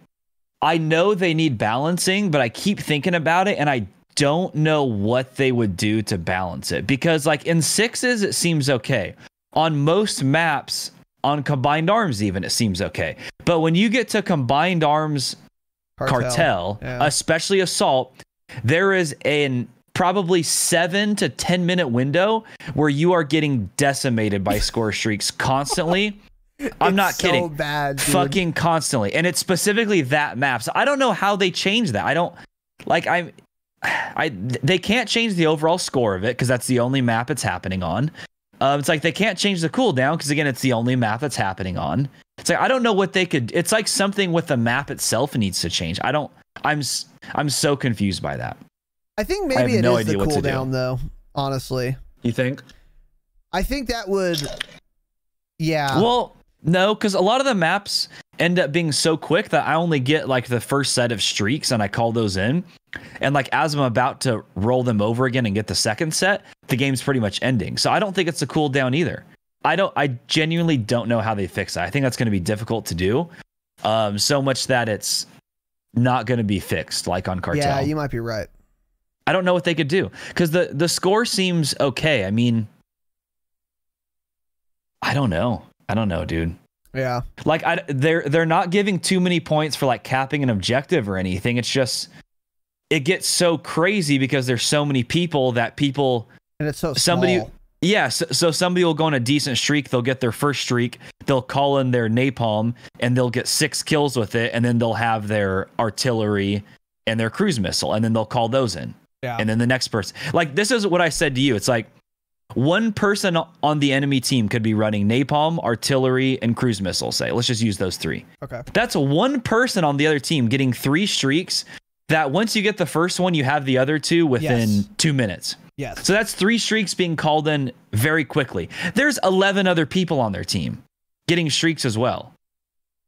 I know they need balancing, but I keep thinking about it and I don't know what they would do to balance it, because like in 6s, it seems okay. On most maps, on combined arms even, it seems okay. But when you get to combined arms cartel, especially assault, there is a probably 7 to 10 minute window where you are getting decimated by score streaks constantly. I'm not kidding. Bad, dude. Fucking constantly. And it's specifically that map. So I don't know how they change that. I don't like, they can't change the overall score of it because that's the only map it's happening on. It's like they can't change the cooldown because, again, it's the only map that's happening on. It's like I don't know what they could. It's like something with the map itself needs to change. I'm so confused by that. I think maybe it is the cooldown, though. Honestly, you think? I think that would. Yeah. Well, no, because a lot of the maps end up being so quick that I only get like the first set of streaks and I call those in. And like as I'm about to roll them over again and get the second set, the game's pretty much ending. So I don't think it's a cooldown either. I genuinely don't know how they fix that. I think that's going to be difficult to do. So much that it's not going to be fixed like on Cartel. Yeah, you might be right. I don't know what they could do because the score seems okay. I mean, I don't know, dude. Yeah. Like they're not giving too many points for like capping an objective or anything. It's just it gets so crazy because there's so many people that people and it's so small. Yeah, so somebody will go on a decent streak, they'll get their first streak, they'll call in their napalm and they'll get 6 kills with it, and then they'll have their artillery and their cruise missile, and then they'll call those in. Yeah. And then the next person. Like this is what I said to you. It's like one person on the enemy team could be running napalm, artillery, and cruise missile, say. Let's just use those 3. Okay. That's one person on the other team getting 3 streaks that once you get the first one, you have the other 2 within 2 minutes. Yes. So that's 3 streaks being called in very quickly. There's 11 other people on their team getting streaks as well.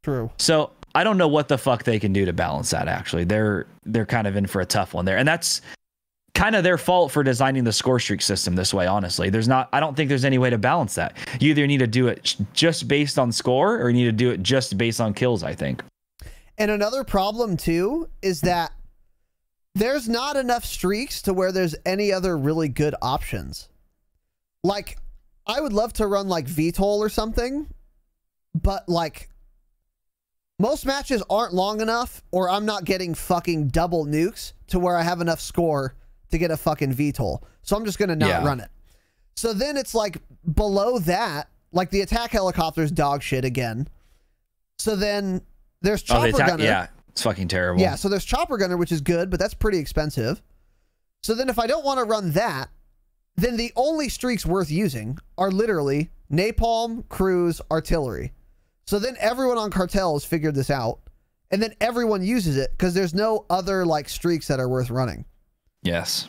True. So I don't know what the fuck they can do to balance that, actually. They're kind of in for a tough one there. And that's kind of their fault for designing the score streak system this way, honestly. I don't think there's any way to balance that. You either need to do it just based on score or you need to do it just based on kills, I think. And another problem, too, is that there's not enough streaks to where there's any other really good options. Like, I would love to run, like, VTOL or something, but, like, most matches aren't long enough, or I'm not getting fucking double nukes to where I have enough score to get a fucking VTOL. So I'm just going to not run it. So then it's like below that, like the attack helicopter's dog shit again. So then there's chopper gunner. Yeah, it's fucking terrible. Yeah, so there's chopper gunner, which is good, but that's pretty expensive. So then if I don't want to run that, then the only streaks worth using are literally napalm, cruise, artillery. So then everyone on cartel has figured this out, and then everyone uses it because there's no other like streaks that are worth running. Yes.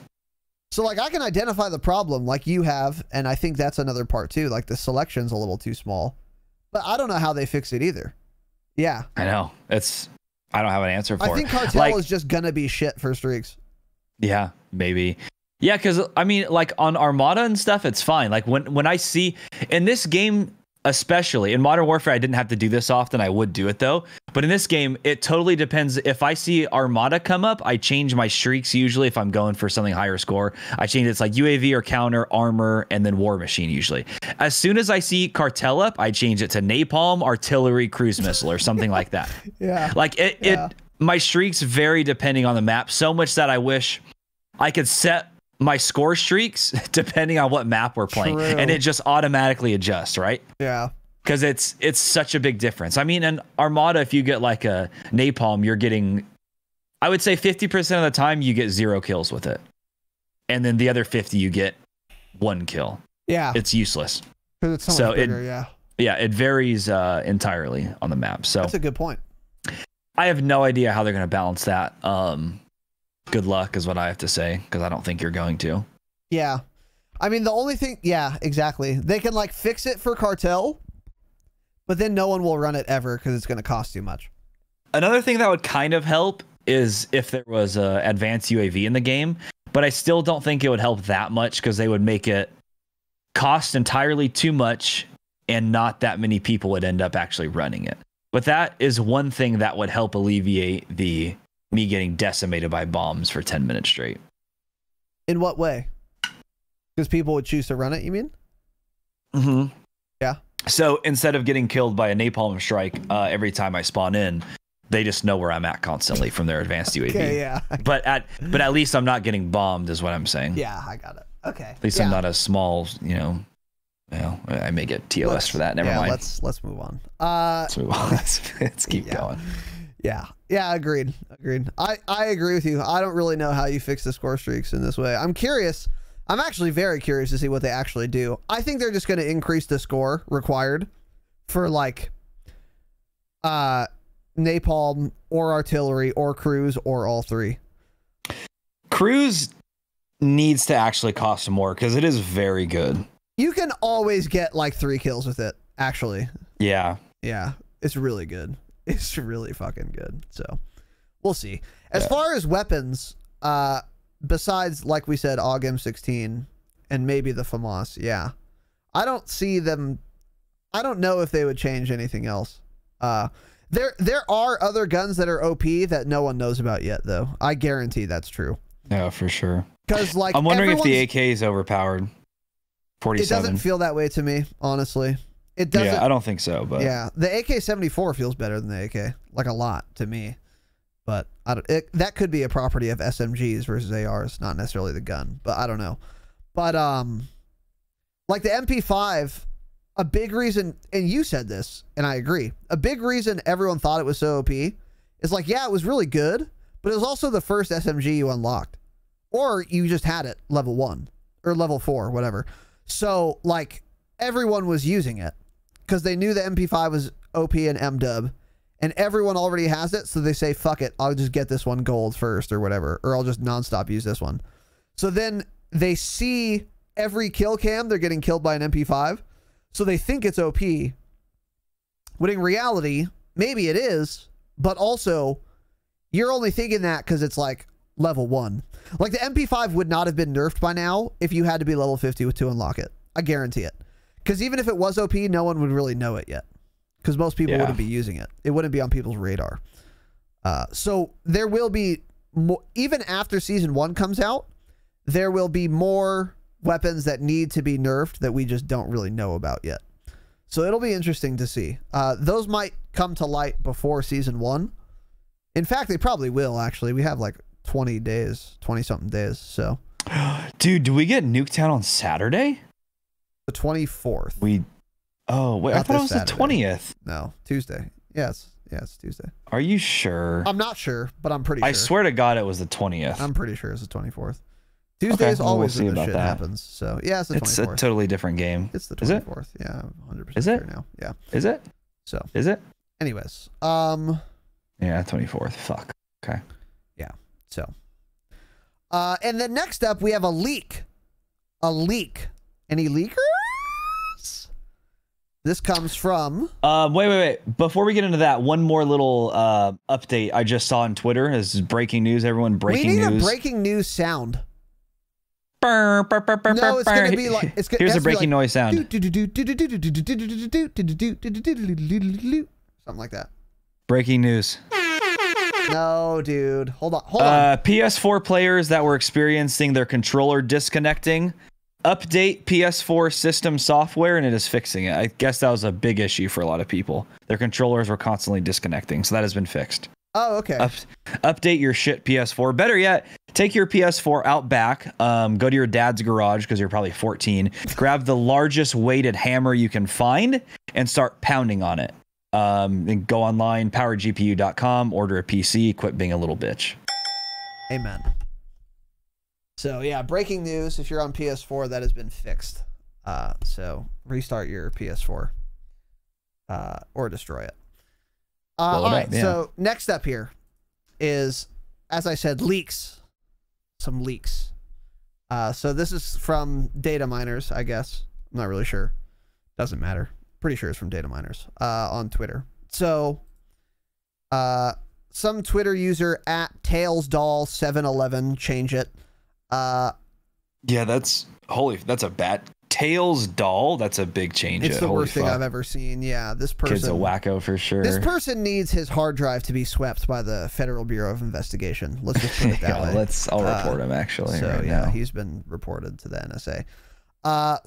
So like I can identify the problem like you have, and I think that's another part too. Like the selection's a little too small, but I don't know how they fix it either. Yeah. I know. I don't have an answer for it. I think cartel is just gonna be shit for streaks. Yeah, maybe. Yeah, because I mean, like on Armada and stuff, it's fine. Like when I see in this game, especially in Modern Warfare, I didn't have to do this often. I would do it though. But in this game, it totally depends. If I see Armada come up, I change my streaks usually if I'm going for something higher score. I change it's like UAV or counter, armor, and then war machine usually. As soon as I see cartel up, I change it to napalm, artillery, cruise missile, or something like that. Yeah. Like my streaks vary depending on the map so much that I wish I could set my score streaks depending on what map we're playing. True. And it just automatically adjusts, right? Yeah. Because it's such a big difference. I mean, in Armada, if you get like a napalm, you're getting, I would say 50% of the time you get 0 kills with it. And then the other 50 you get 1 kill. Yeah. It's useless. Because it's so much bigger, yeah. Yeah, it varies entirely on the map. So that's a good point. I have no idea how they're going to balance that. Good luck is what I have to say, because I don't think you're going to. Yeah. I mean, the only thing, yeah, exactly. They can like fix it for cartel, but then no one will run it ever because it's going to cost too much. Another thing that would kind of help is if there was a advanced UAV in the game, but I still don't think it would help that much because they would make it cost entirely too much and not that many people would end up actually running it. But that is one thing that would help alleviate me getting decimated by bombs for 10 minutes straight. In what way? Because people would choose to run it, you mean? Mm-hmm. Yeah. So instead of getting killed by a napalm strike every time I spawn in, they just know where I'm at constantly from their advanced UAV. Okay, yeah. But at least I'm not getting bombed is what I'm saying. Yeah, I got it. Okay. At least I'm not a small, I may get TOS for that. Never mind. Let's move on. Let's move on. Let's keep going. Yeah. Yeah, agreed. I agree with you. I don't really know how you fix the score streaks in this way. I'm curious. I'm actually very curious to see what they actually do. I think they're just going to increase the score required for like napalm or artillery or cruise or all 3. Cruise needs to actually cost more because it is very good. You can always get like 3 kills with it, actually. Yeah. Yeah, it's really good. It's really fucking good. So we'll see. As far as weapons, besides, like we said, AUG M16 and maybe the FAMAS, yeah. I don't see them. I don't know if they would change anything else. There are other guns that are OP that no one knows about yet, though. I guarantee that's true. Yeah, for sure. Because like I'm wondering if the AK is overpowered. 47. It doesn't feel that way to me, honestly. It doesn't. Yeah, I don't think so, but yeah, the AK-74 feels better than the AK, like a lot to me. But I don't. That could be a property of SMGs versus ARs, not necessarily the gun. But I don't know. But like the MP5, a big reason, and you said this, and I agree. A big reason everyone thought it was so OP is like, yeah, it was really good, but it was also the first SMG you unlocked, or you just had it level 1 or level 4, whatever. So like everyone was using it because they knew the MP5 was OP and MDub, and everyone already has it. So they say, fuck it, I'll just get this one gold first or whatever, or I'll just nonstop use this one. So then they see every kill cam, they're getting killed by an MP5. So they think it's OP, when in reality, maybe it is, but also you're only thinking that because it's like level 1. Like the MP5 would not have been nerfed by now if you had to be level 50 to unlock it. I guarantee it. Because even if it was OP, no one would really know it yet. Because most people wouldn't be using it. It wouldn't be on people's radar. So there will be, even after Season 1 comes out, there will be more weapons that need to be nerfed that we just don't really know about yet. So it'll be interesting to see. Those might come to light before Season 1. In fact, they probably will, actually. We have like 20 days, 20-something days, so. Dude, do we get Nuketown on Saturday? The 24th. Oh, wait, I thought it was Saturday. The 20th. No, Tuesday. Yes, it's Tuesday. Are you sure? I'm not sure, but I'm pretty sure. I swear to God it was the 20th. I'm pretty sure it's the 24th. Tuesday is always when this shit happens. So, yeah, it's the 24th. It's a totally different game. It's the 24th. Yeah, I'm 100% Is sure it? now. Yeah. Is it? So. Is it? Anyways. Yeah, 24th. Fuck. Okay. Yeah. So. And then next up, we have a leak. A leak. Any leakers? This comes from... Wait. Before we get into that, one more little update I just saw on Twitter. This is breaking news. Everyone, breaking news. We need a breaking news sound. No, it's going to be like... Here's a breaking noise sound. Something like that. Breaking news. No, dude. Hold on. PS4 players that were experiencing their controller disconnecting, update PS4 system software, and it is fixing it. I guess that was a big issue for a lot of people. Their controllers were constantly disconnecting, so that has been fixed. Oh, okay. Update your shit PS4. Better yet, take your PS4 out back, go to your dad's garage because you're probably 14, grab the largest weighted hammer you can find, and start pounding on it. And go online, powergpu.com, order a PC, quit being a little bitch. Amen. So yeah, breaking news. If you're on PS4, that has been fixed. So restart your PS4 or destroy it. All right. Yeah. So next up here is, as I said, leaks. Some leaks. So this is from data miners, I guess. I'm not really sure. Doesn't matter. Pretty sure it's from data miners on Twitter. So some Twitter user at TailsDoll711 change it. Yeah, that's a bad Tails Doll. That's a big change. It's the worst thing I've ever seen. Yeah, this person. Kid's a wacko for sure. This person needs his hard drive to be swept by the Federal Bureau of Investigation. Let's just put it that way. I'll report him actually. So right yeah, now. he's been reported to the NSA.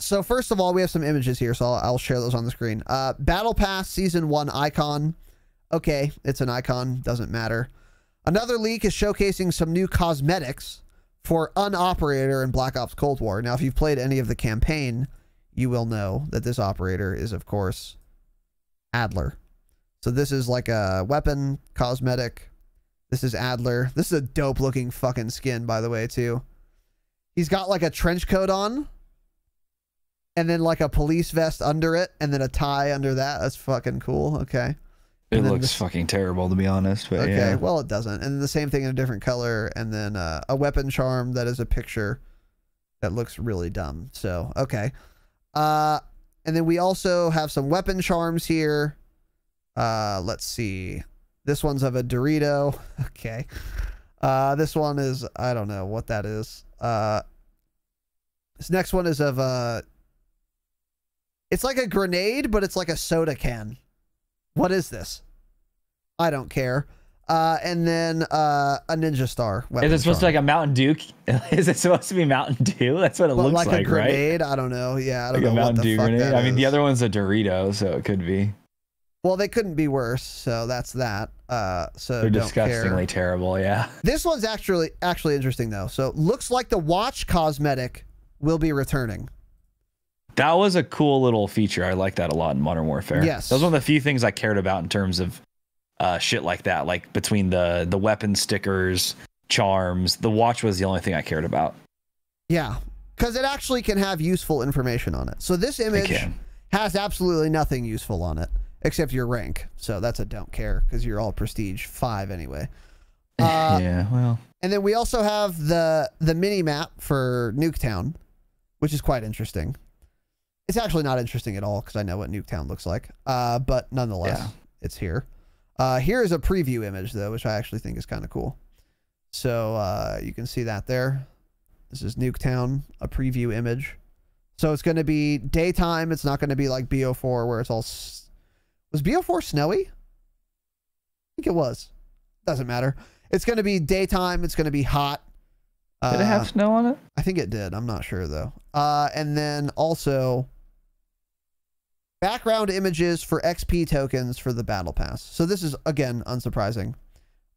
So first of all, we have some images here, so I'll share those on the screen. Battle Pass Season 1 icon. Okay, it's an icon. Doesn't matter. Another leak is showcasing some new cosmetics for Unoperator in Black Ops Cold War. Now, if you've played any of the campaign, you will know that this operator is, of course, Adler. So this is like a weapon cosmetic. This is Adler. This is a dope-looking fucking skin, by the way, too. He's got like a trench coat on, and then like a police vest under it, and then a tie under that. That's fucking cool. Okay. It looks fucking terrible, to be honest. But okay, yeah. Well, it doesn't. And the same thing in a different color, and then a weapon charm that is a picture that looks really dumb. So, okay. And then we also have some weapon charms here. Let's see. This one's of a Dorito. Okay. This one is, I don't know what that is. This next one is of a... It's like a grenade, but it's like a soda can. What is this? I don't care. And then a ninja star. Is it supposed to be like a Mountain Dew? Is it supposed to be Mountain Dew? That's what it looks like, a grenade? right? I don't know. Yeah, I don't like know a Mountain what the Dew fuck grenade. that I mean, is. the other one's a Dorito, so it could be. Well, they couldn't be worse, so that's that. So they're don't disgustingly care. terrible. Yeah. This one's actually interesting though. So looks like the watch cosmetic will be returning. That was a cool little feature. I like that a lot in Modern Warfare. Yes. That was one of the few things I cared about in terms of shit like that. Like between the weapon stickers, charms, the watch was the only thing I cared about. Yeah. Because it actually can have useful information on it. So this image has absolutely nothing useful on it except your rank. So that's a don't care because you're all prestige 5 anyway. Yeah, well. And then we also have the mini map for Nuketown, which is quite interesting. It's actually not interesting at all because I know what Nuketown looks like. But nonetheless, it's here. Here is a preview image though, which I actually think is kind of cool. So you can see that there. This is Nuketown, a preview image. So it's going to be daytime. It's not going to be like BO4 where it's all... Was BO4 snowy? I think it was. Doesn't matter. It's going to be daytime. It's going to be hot. Did it have snow on it? I think it did. I'm not sure though. And then also background images for XP tokens for the battle pass. So this is again unsurprising.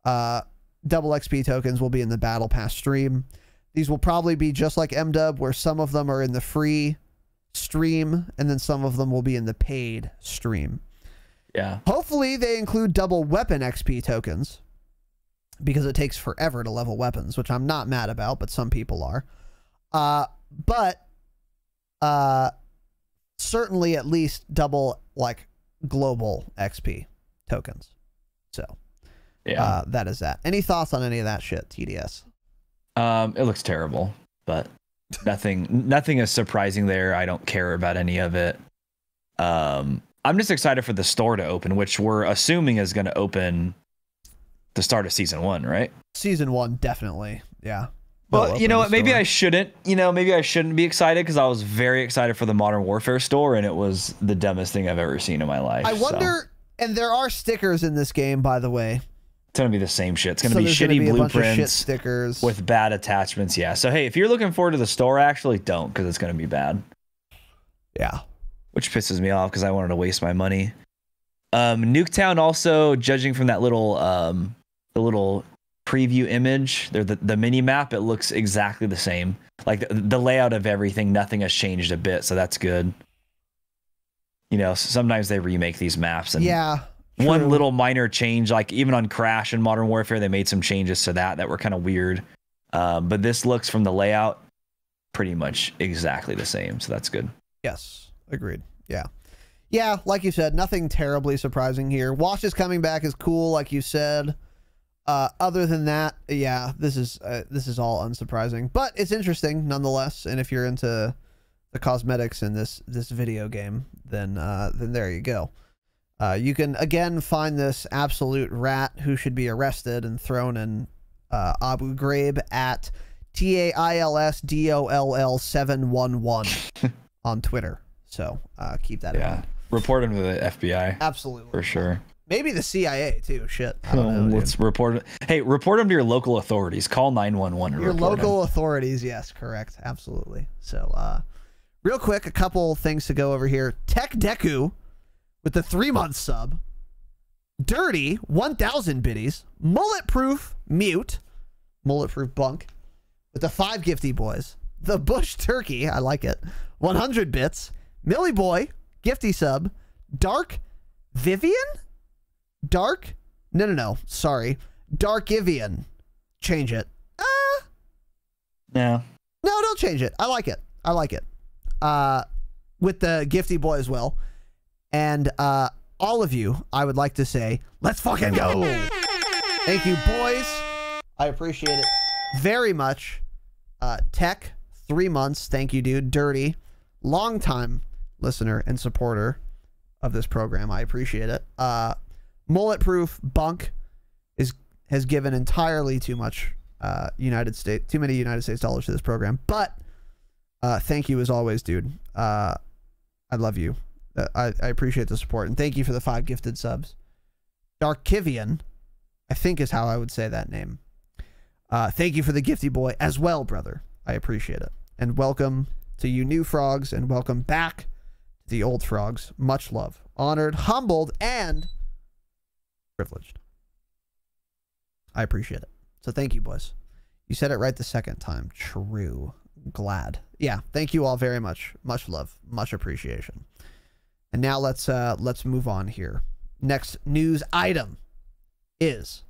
Double XP tokens will be in the battle pass stream. These will probably be just like MDub, where some of them are in the free stream and then some of them will be in the paid stream. Yeah. Hopefully they include double weapon XP tokens because it takes forever to level weapons, which I'm not mad about, but some people are. But certainly at least double like global XP tokens. So yeah, that is that. Any thoughts on any of that shit, TDS? It looks terrible, but nothing is surprising there. I don't care about any of it. I'm just excited for the store to open, which we're assuming is going to open the start of season 1, right? Season 1, definitely. Yeah. Well, you know what? Maybe I shouldn't. Maybe I shouldn't be excited because I was very excited for the Modern Warfare store, and it was the dumbest thing I've ever seen in my life. I wonder, and there are stickers in this game, by the way. It's gonna be the same shit. It's gonna be shitty blueprints, stickers with bad attachments. Yeah. So hey, if you're looking forward to the store, actually don't, because it's gonna be bad. Yeah. Which pisses me off because I wanted to waste my money. Nuketown also, judging from that little the little preview image, the mini map, it looks exactly the same. Like the layout of everything, nothing has changed a bit, so that's good. You know, sometimes they remake these maps and one little minor change, like even on Crash and Modern Warfare, they made some changes to that were kind of weird. But this looks from the layout pretty much exactly the same, so that's good. Yes, agreed. Yeah. Yeah, like you said, nothing terribly surprising here. Wash is coming back is cool, like you said. Other than that, yeah, this is all unsurprising, but it's interesting nonetheless. And if you're into the cosmetics in this video game, then there you go. You can again find this absolute rat who should be arrested and thrown in Abu Ghraib at TAILSDOLL711 on Twitter. So keep that in mind. Report him to the FBI. Absolutely. For sure. Maybe the CIA too. Shit. I don't know, let's report it. Hey, report them to your local authorities. Call 911. Your local authorities. Yes, correct. Absolutely. So, real quick, a couple things to go over here. Tech Deku with the 3-month sub. Dirty 1,000 biddies. Mulletproof Mute. Mulletproof Bunk with the 5 gifty boys. The Bush Turkey. I like it. 100 bits. Millie Boy gifty sub. Dark Vivian. Dark? No. Sorry. Darkivian. Change it. No, don't change it. I like it. I like it. With the gifty boy as well. And all of you, I would like to say, let's fucking go. Thank you, boys. I appreciate it very much. Tech, 3 months. Thank you, dude. Dirty, longtime listener and supporter of this program. I appreciate it. Mulletproof Bunk has given entirely too much too many United States dollars to this program. But thank you as always, dude. I love you. I appreciate the support, and thank you for the 5 gifted subs. Darkivian, I think is how I would say that name. Thank you for the gifty boy as well, brother. I appreciate it. And welcome to you new frogs, and welcome back to the old frogs. Much love. Honored, humbled, and privileged. I appreciate it. So thank you, boys. You said it right the second time. True. Glad. Yeah, thank you all very much. Much love. Much appreciation. And now let's move on here. Next news item is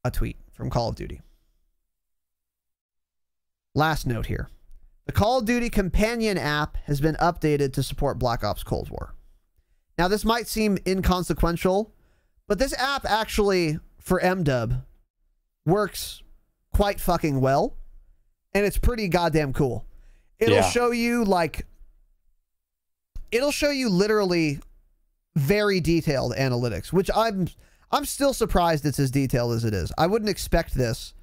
a tweet from Call of Duty. Last note here. The Call of Duty companion app has been updated to support Black Ops Cold War. Now, this might seem inconsequential, but this app actually, for MDub, works quite fucking well, and it's pretty goddamn cool. It'll show you, like, it'll show you literally very detailed analytics, which I'm still surprised it's as detailed as it is. I wouldn't expect this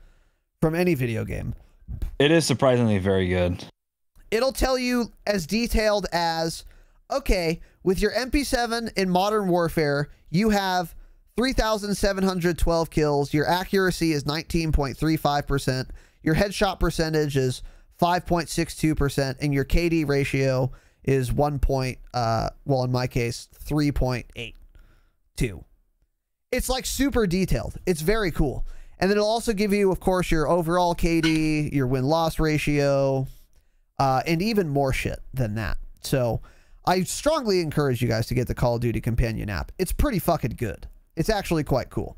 from any video game. It is surprisingly very good. It'll tell you as detailed as, okay, with your MP7 in Modern Warfare, you have 3,712 kills. Your accuracy is 19.35%. Your headshot percentage is 5.62%, and your KD ratio is well, in my case, 3.82. It's like super detailed. It's very cool. And then it'll also give you, of course, your overall KD, your win-loss ratio, and even more shit than that. So I strongly encourage you guys to get the Call of Duty companion app. It's pretty fucking good. It's actually quite cool.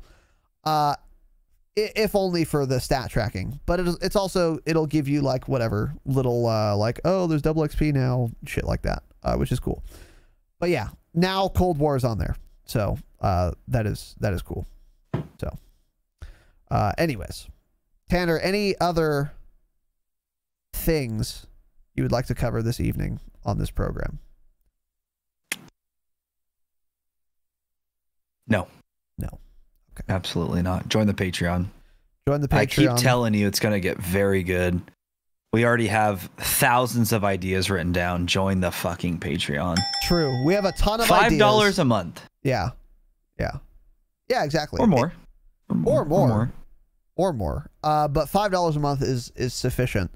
If only for the stat tracking. But it's also, it'll give you like whatever little, like, oh, there's double XP now, shit like that, which is cool. But yeah, now Cold War is on there. So that is cool. So anyways, Tanner, any other things you would like to cover this evening on this program? No. No. Okay. Absolutely not. Join the Patreon. Join the Patreon. I keep telling you it's going to get very good. We already have thousands of ideas written down. Join the fucking Patreon. True. We have a ton of $5 ideas. a month. Yeah. Yeah. Yeah, exactly. Or more. Or more. But $5 a month is sufficient.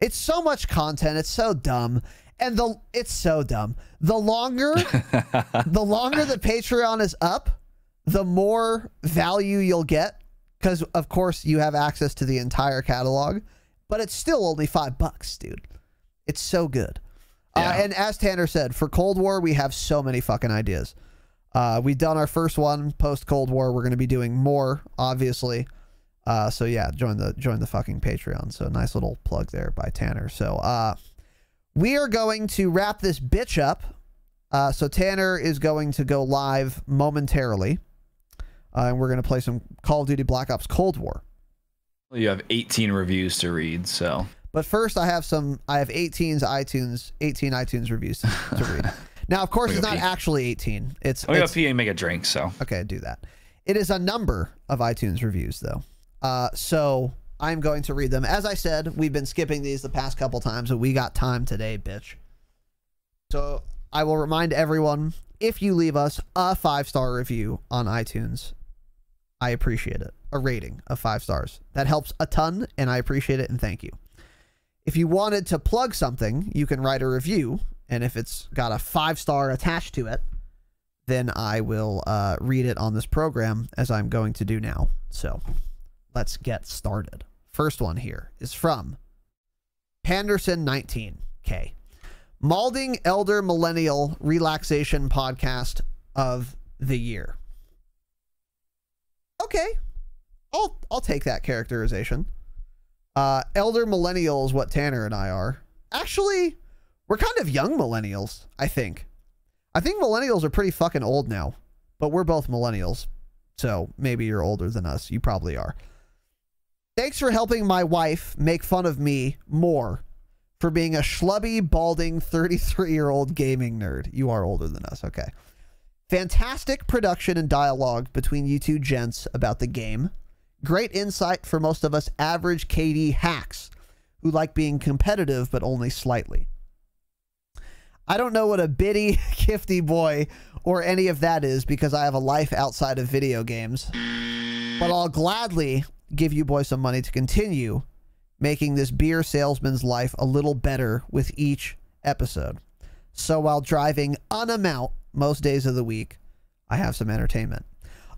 It's so much content. It's so dumb. And it's so dumb. The longer the Patreon is up, the more value you'll get, because of course you have access to the entire catalog, but it's still only $5, dude. It's so good. Yeah. And as Tanner said, for Cold War, we have so many fucking ideas. We've done our first one post Cold War. We're going to be doing more, obviously. So yeah, join the fucking Patreon. So nice little plug there by Tanner. So we are going to wrap this bitch up. So Tanner is going to go live momentarily. And we're going to play some Call of Duty Black Ops Cold War. Well, you have 18 reviews to read, so. But first I have 18 iTunes reviews to read. Now, of course, it's not actually 18. It's go pee and make a drink, so. Okay, do that. It is a number of iTunes reviews, though. So I'm going to read them. As I said, we've been skipping these the past couple times, but we got time today, bitch. So I will remind everyone, if you leave us a 5-star review on iTunes, I appreciate it. A rating of 5 stars. That helps a ton, and I appreciate it, and thank you. If you wanted to plug something, you can write a review, and if it's got a 5-star attached to it, then I will read it on this program, as I'm going to do now. So let's get started. First one here is from Panderson19K. Malding Elder Millennial Relaxation Podcast of the Year. Okay. I'll take that characterization. Elder Millennial is what Tanner and I are. Actually, we're kind of young millennials, I think. I think millennials are pretty fucking old now, but we're both millennials. So maybe you're older than us. You probably are. Thanks for helping my wife make fun of me more for being a schlubby, balding, 33-year-old gaming nerd. You are older than us. Okay. Fantastic production and dialogue between you two gents about the game. Great insight for most of us average KD hacks who like being competitive, but only slightly. I don't know what a bitty, gifty boy or any of that is because I have a life outside of video games, but I'll gladly give you boys some money to continue making this beer salesman's life a little better with each episode. So while driving unamount most days of the week, I have some entertainment.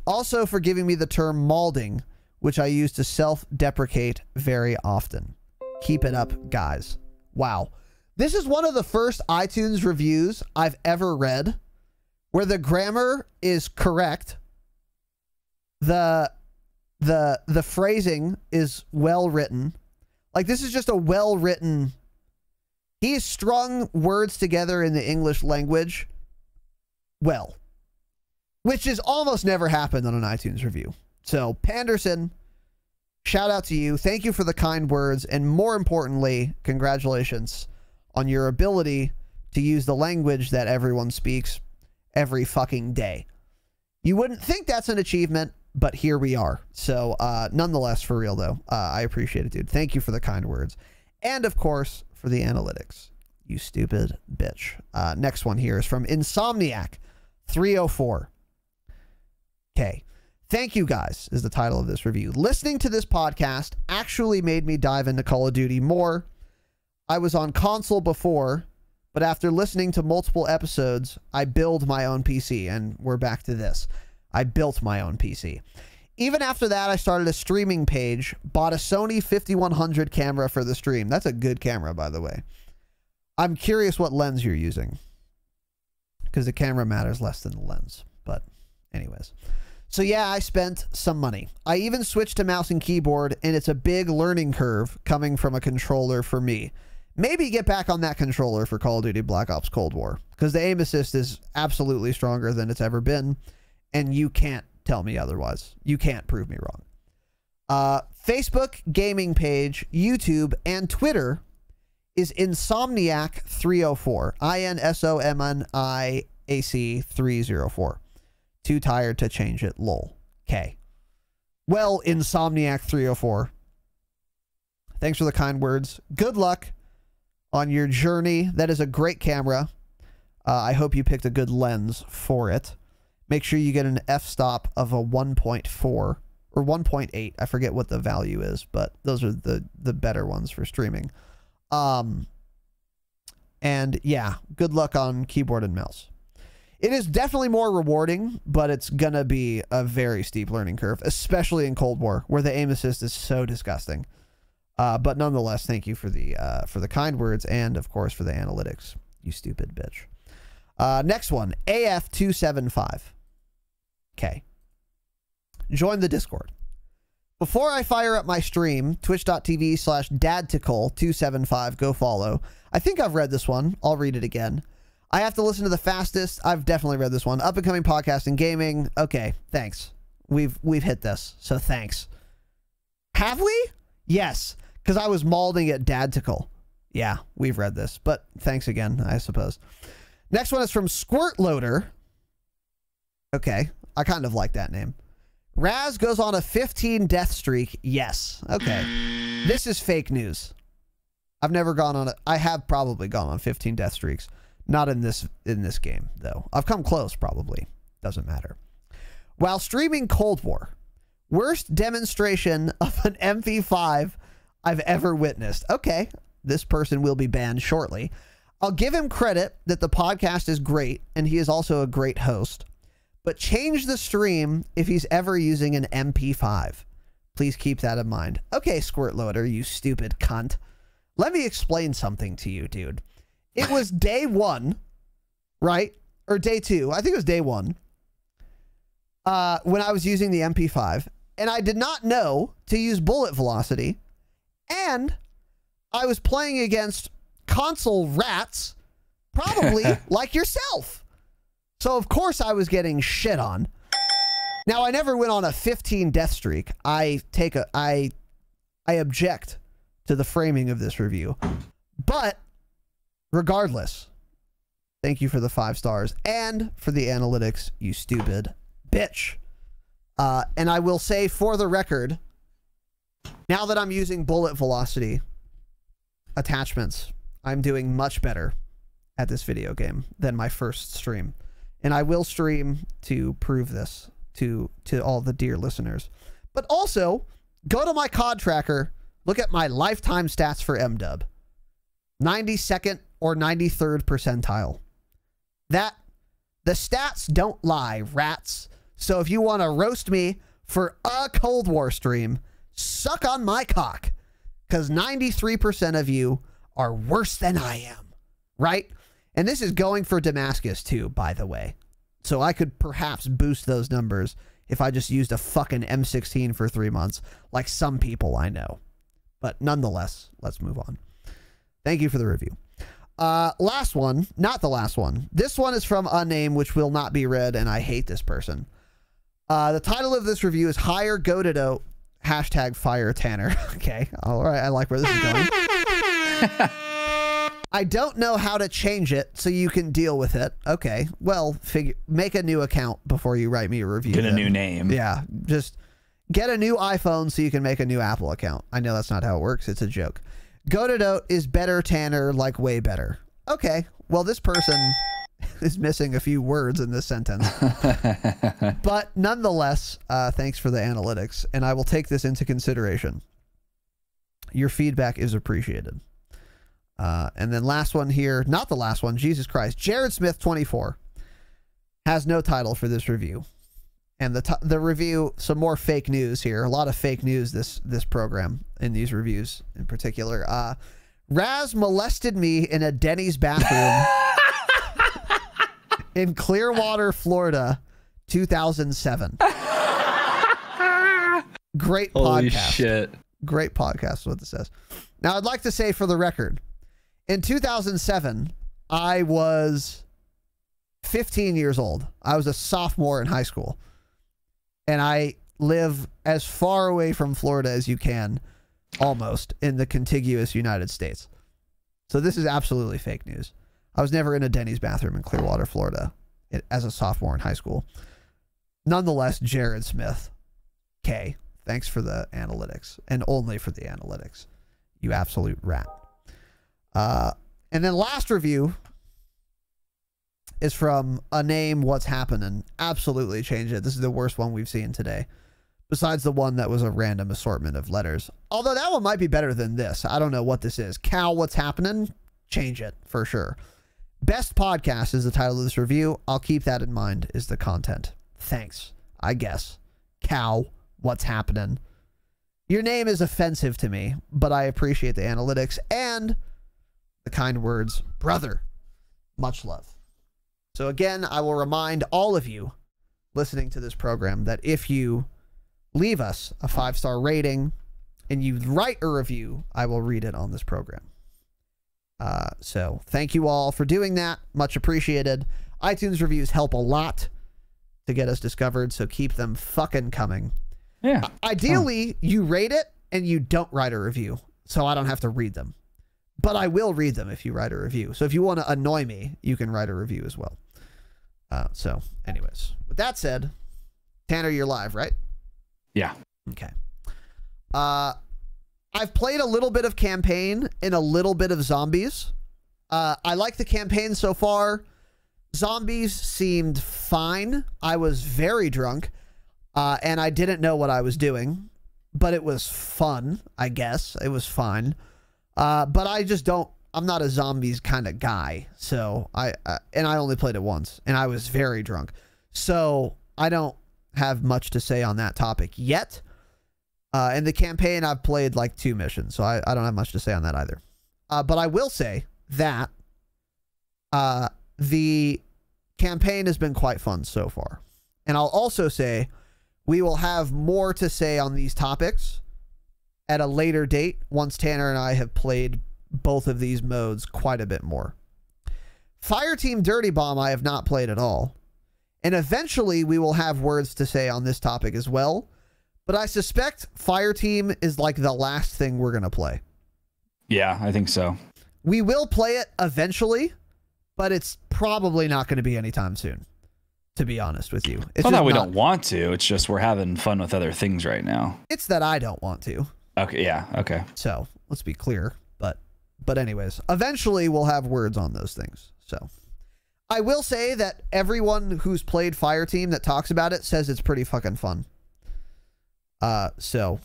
Also for giving me the term malding, which I use to self-deprecate very often. Keep it up, guys. Wow. This is one of the first iTunes reviews I've ever read where the grammar is correct. The phrasing is well written. Like, this is just a well written He's strung words together in the English language well, which has almost never happened on an iTunes review. So, Panderson, shout out to you. Thank you for the kind words. And more importantly, congratulations on your ability to use the language that everyone speaks every fucking day. You wouldn't think that's an achievement, but here we are. So, nonetheless, for real, though, I appreciate it, dude. Thank you for the kind words. And, of course, for the analytics. You stupid bitch. Next one here is from Insomniac 304. Okay. Thank you guys is the title of this review. Listening to this podcast actually made me dive into Call of Duty more. I was on console before, but after listening to multiple episodes, I build my own PC, and we're back to this. I built my own PC. Even after that, I started a streaming page, bought a Sony 5100 camera for the stream. That's a good camera, by the way. I'm curious what lens you're using, because the camera matters less than the lens. But anyways. So yeah, I spent some money. I even switched to mouse and keyboard, and it's a big learning curve coming from a controller for me. Maybe get back on that controller for Call of Duty Black Ops Cold War, because the aim assist is absolutely stronger than it's ever been, and you can't tell me otherwise. You can't prove me wrong. Facebook gaming page, YouTube, and Twitter is Insomniac 304. INSOMNIAC 304. Too tired to change it, lol. Okay. Well, Insomniac 304. Thanks for the kind words. Good luck on your journey. That is a great camera. I hope you picked a good lens for it. Make sure you get an f-stop of a 1.4 or 1.8. I forget what the value is, but those are the better ones for streaming. And yeah, good luck on keyboard and mouse. It is definitely more rewarding, but it's gonna be a very steep learning curve, especially in Cold War, where the aim assist is so disgusting. But nonetheless, thank you for the kind words, and of course for the analytics. You stupid bitch. Next one, AF275. Okay. Join the Discord. Before I fire up my stream, twitch.tv/dadtickle275, go follow. I think I've read this one. I'll read it again. I have to listen to the fastest. I've definitely read this one. Up and coming podcast and gaming. Okay, thanks. We've hit this, so thanks. Have we? Yes, because I was mauling at Dadtickle. Yeah, we've read this, but thanks again, I suppose. Next one is from Squirt Loader. Okay, I kind of like that name. Raz goes on a 15 death streak. Yes. Okay. This is fake news. I've never gone on I have probably gone on 15 death streaks. Not in this game, though. I've come close, probably. Doesn't matter. While streaming Cold War, worst demonstration of an MP5 I've ever witnessed. Okay, this person will be banned shortly. I'll give him credit that the podcast is great, and he is also a great host. But change the stream if he's ever using an MP5. Please keep that in mind. Okay, Squirt Loader, you stupid cunt. Let me explain something to you, dude. It was day one, right? Or day two. I think it was day one. When I was using the MP5. And I did not know to use bullet velocity. And I was playing against console rats. Probably like yourself. So, of course, I was getting shit on. Now, I never went on a 15 death streak. I object to the framing of this review. But regardless, thank you for the 5 stars and for the analytics, you stupid bitch. And I will say for the record, now that I'm using bullet velocity attachments, I'm doing much better at this video game than my first stream. And I will stream to prove this to all the dear listeners. But also, go to my COD tracker, look at my lifetime stats for MDub. 92nd or 93rd percentile. The stats don't lie, rats. So if you want to roast me for a Cold War stream, suck on my cock. Because 93% of you are worse than I am. Right? And this is going for Damascus too, by the way. So I could perhaps boost those numbers if I just used a fucking M16 for 3 months, like some people I know. But nonetheless, let's move on. Thank you for the review. Last one, not the last one. This one is from Unnamed, which will not be read, and I hate this person. The title of this review is Hire Goated hashtag Fire Tanner. Okay, all right, I like where this is going. I don't know how to change it so you can deal with it. Okay, well, make a new account before you write me a review. Get a new name. Yeah, just get a new iPhone so you can make a new Apple account. I know that's not how it works. It's a joke. Goated is better Tanner, like way better. Okay, well, this person is missing a few words in this sentence. But nonetheless, thanks for the analytics, and I will take this into consideration. Your feedback is appreciated. And then last one here, not the last one, Jesus Christ. Jared Smith 24 has no title for this review. And the review, some more fake news here. A lot of fake news this program, in these reviews in particular. Raz molested me in a Denny's bathroom in Clearwater, Florida, 2007. Great podcast. Holy shit. Great podcast is what this says. Now, I'd like to say for the record, in 2007, I was 15 years old. I was a sophomore in high school. And I live as far away from Florida as you can, almost, in the contiguous United States. So this is absolutely fake news. I was never in a Denny's bathroom in Clearwater, Florida, as a sophomore in high school. Nonetheless, Jared Smith, K, thanks for the analytics, and only for the analytics. You absolute rat. And then last review is from Unnamed What's Happening. Absolutely change it. This is the worst one we've seen today. Besides the one that was a random assortment of letters. Although that one might be better than this. I don't know what this is. Cal, What's Happening? Change it for sure. Best podcast is the title of this review. I'll keep that in mind is the content. Thanks, I guess. Cow, What's Happening? Your name is offensive to me, but I appreciate the analytics and the kind words. Brother, much love. So again, I will remind all of you listening to this program that if you leave us a 5-star rating and you write a review, I will read it on this program. So thank you all for doing that. Much appreciated. iTunes reviews help a lot to get us discovered, so keep them fucking coming. Yeah. Ideally, you rate it and you don't write a review, so I don't have to read them. But I will read them if you write a review. So if you want to annoy me, you can write a review as well. So anyways, with that said, Tanner, you're live, right? Yeah. Okay. I've played a little bit of campaign and a little bit of zombies. I like the campaign so far. Zombies seemed fine. I was very drunk, and I didn't know what I was doing, but it was fun, I guess. It was fine. But I just don't, I'm not a zombies kind of guy. So and I only played it once and I was very drunk. So I don't have much to say on that topic yet. In the campaign, I've played like 2 missions, so I don't have much to say on that either. But I will say that the campaign has been quite fun so far. And I'll also say we will have more to say on these topics at a later date once Tanner and I have played both of these modes quite a bit more. Fireteam Dirty Bomb I have not played at all. And eventually we will have words to say on this topic as well. But I suspect Fireteam is like the last thing we're going to play. Yeah, I think so. We will play it eventually, but it's probably not going to be anytime soon, to be honest with you. It's not that we not, don't want to. It's just we're having fun with other things right now. It's that I don't want to. Okay, yeah, okay. So let's be clear. But anyways, eventually we'll have words on those things. So I will say that everyone who's played Fireteam that talks about it says it's pretty fucking fun. So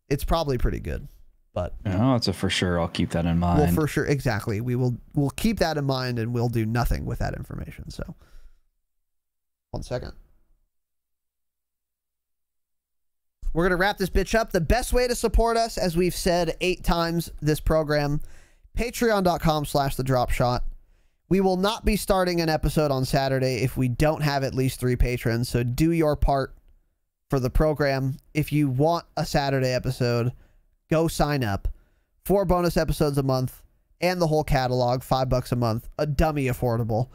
it's probably pretty good. But no, it's a for sure. I'll keep that in mind. Well, for sure, exactly. We'll keep that in mind, and we'll do nothing with that information. So, 1 second. We're gonna wrap this bitch up. The best way to support us, as we've said 8 times this program, Patreon.com/thedropshot. We will not be starting an episode on Saturday if we don't have at least 3 patrons. So do your part for the program. If you want a Saturday episode, go sign up. 4 bonus episodes a month and the whole catalog, $5 a month, a dummy affordable.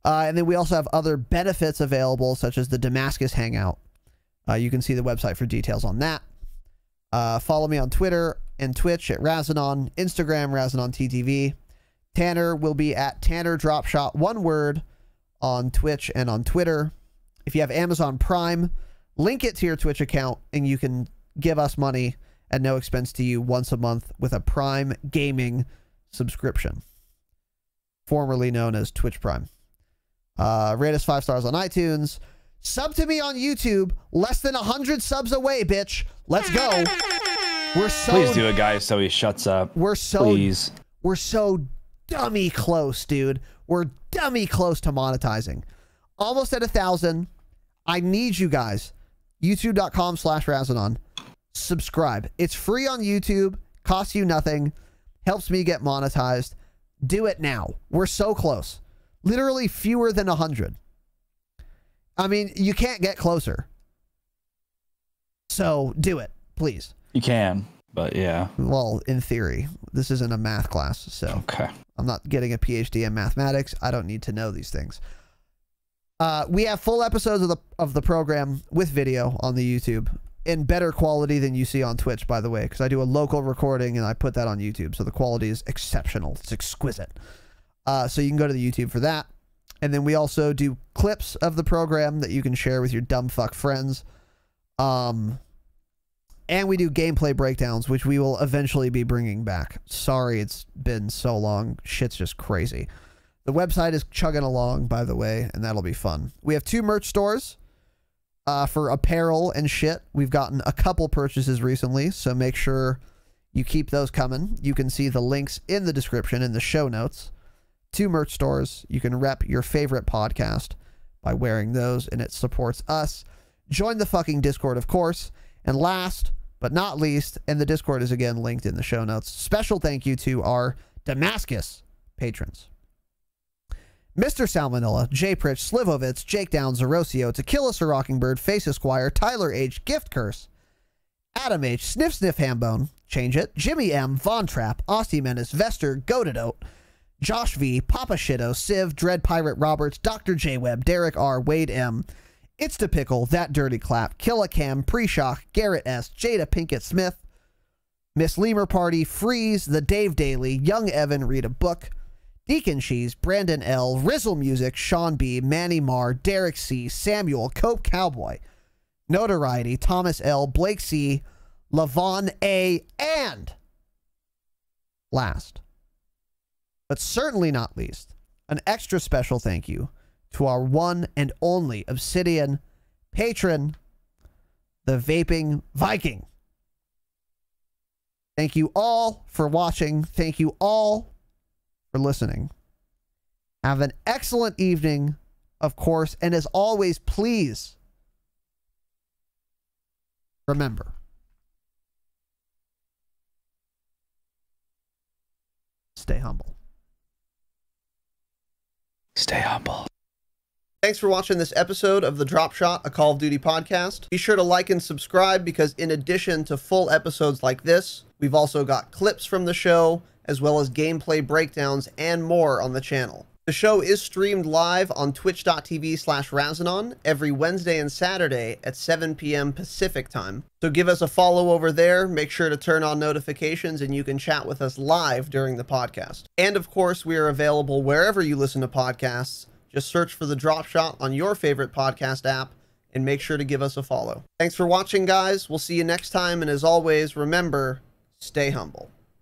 And then we also have other benefits available, such as the Damascus Hangout. You can see the website for details on that. Follow me on Twitter and Twitch at Razinon, Instagram, RazinontTTV. Tanner will be at Tanner Dropshot, one word, on Twitch and on Twitter. If you have Amazon Prime, link it to your Twitch account, and you can give us money at no expense to you once a month with a Prime Gaming subscription, formerly known as Twitch Prime. Rate us 5 stars on iTunes. Sub to me on YouTube. Less than 100 subs away, bitch. Let's go. We're so Please do it, guys, so he shuts up. We're so dummy close, dude. We're dummy close to monetizing. Almost at 1,000. I need you guys. YouTube.com/Razinon. Subscribe. It's free on YouTube. Costs you nothing. Helps me get monetized. Do it now. We're so close. Literally fewer than 100. I mean, you can't get closer. So do it, please. You can, but yeah. Well, in theory, this isn't a math class, so Okay. I'm not getting a PhD in mathematics. I don't need to know these things. We have full episodes of the program with video on the YouTube in better quality than you see on Twitch, by the way, because I do a local recording and I put that on YouTube, so the quality is exceptional. It's exquisite. So you can go to the YouTube for that. And then we also do clips of the program that you can share with your dumb fuck friends. And we do gameplay breakdowns, which we will eventually be bringing back. Sorry, it's been so long. Shit's just crazy. The website is chugging along, by the way, and that'll be fun. We have 2 merch stores for apparel and shit. We've gotten a couple purchases recently, so make sure you keep those coming. You can see the links in the description in the show notes. 2 merch stores. You can rep your favorite podcast by wearing those, and it supports us. Join the fucking Discord, of course. And last but not least, and the Discord is again linked in the show notes, special thank you to our Damascus patrons. Mr. Salmonella, J. Pritch, Slivovitz, Jake Downs, Zerosio, Tequila Sir Rockingbird, Face Esquire, Tyler H., Gift Curse, Adam H., Sniff Sniff Hambone, Change It, Jimmy M., Von Trapp, Austin Menace, Vester, Goated Josh V., Papa Shitto, Civ, Dread Pirate Roberts, Dr. J. Webb, Derek R., Wade M., It's to Pickle, That Dirty Clap, Killa Cam, Pre-Shock, Garrett S., Jada Pinkett Smith, Miss Lemur Party, Freeze, The Dave Daily, Young Evan, Read a Book, Deacon Cheese, Brandon L., Rizzle Music, Sean B., Manny Marr, Derek C., Samuel, Cope Cowboy, Notoriety, Thomas L., Blake C., Lavon A., and last, but certainly not least, an extra special thank you to our one and only Obsidian patron, the Vaping Viking. Thank you all for watching. Thank you all for listening. Have an excellent evening, of course, and as always, please remember, stay humble. Stay humble. Thanks for watching this episode of the Dropshot, a Call of Duty podcast. Be sure to like and subscribe, because in addition to full episodes like this, we've also got clips from the show, as well as gameplay breakdowns and more on the channel. The show is streamed live on twitch.tv/Razinon every Wednesday and Saturday at 7 p.m. Pacific time. So give us a follow over there, make sure to turn on notifications, and you can chat with us live during the podcast. And of course, we are available wherever you listen to podcasts. Just search for the Dropshot on your favorite podcast app and make sure to give us a follow. Thanks for watching, guys. We'll see you next time, and as always, remember, stay humble.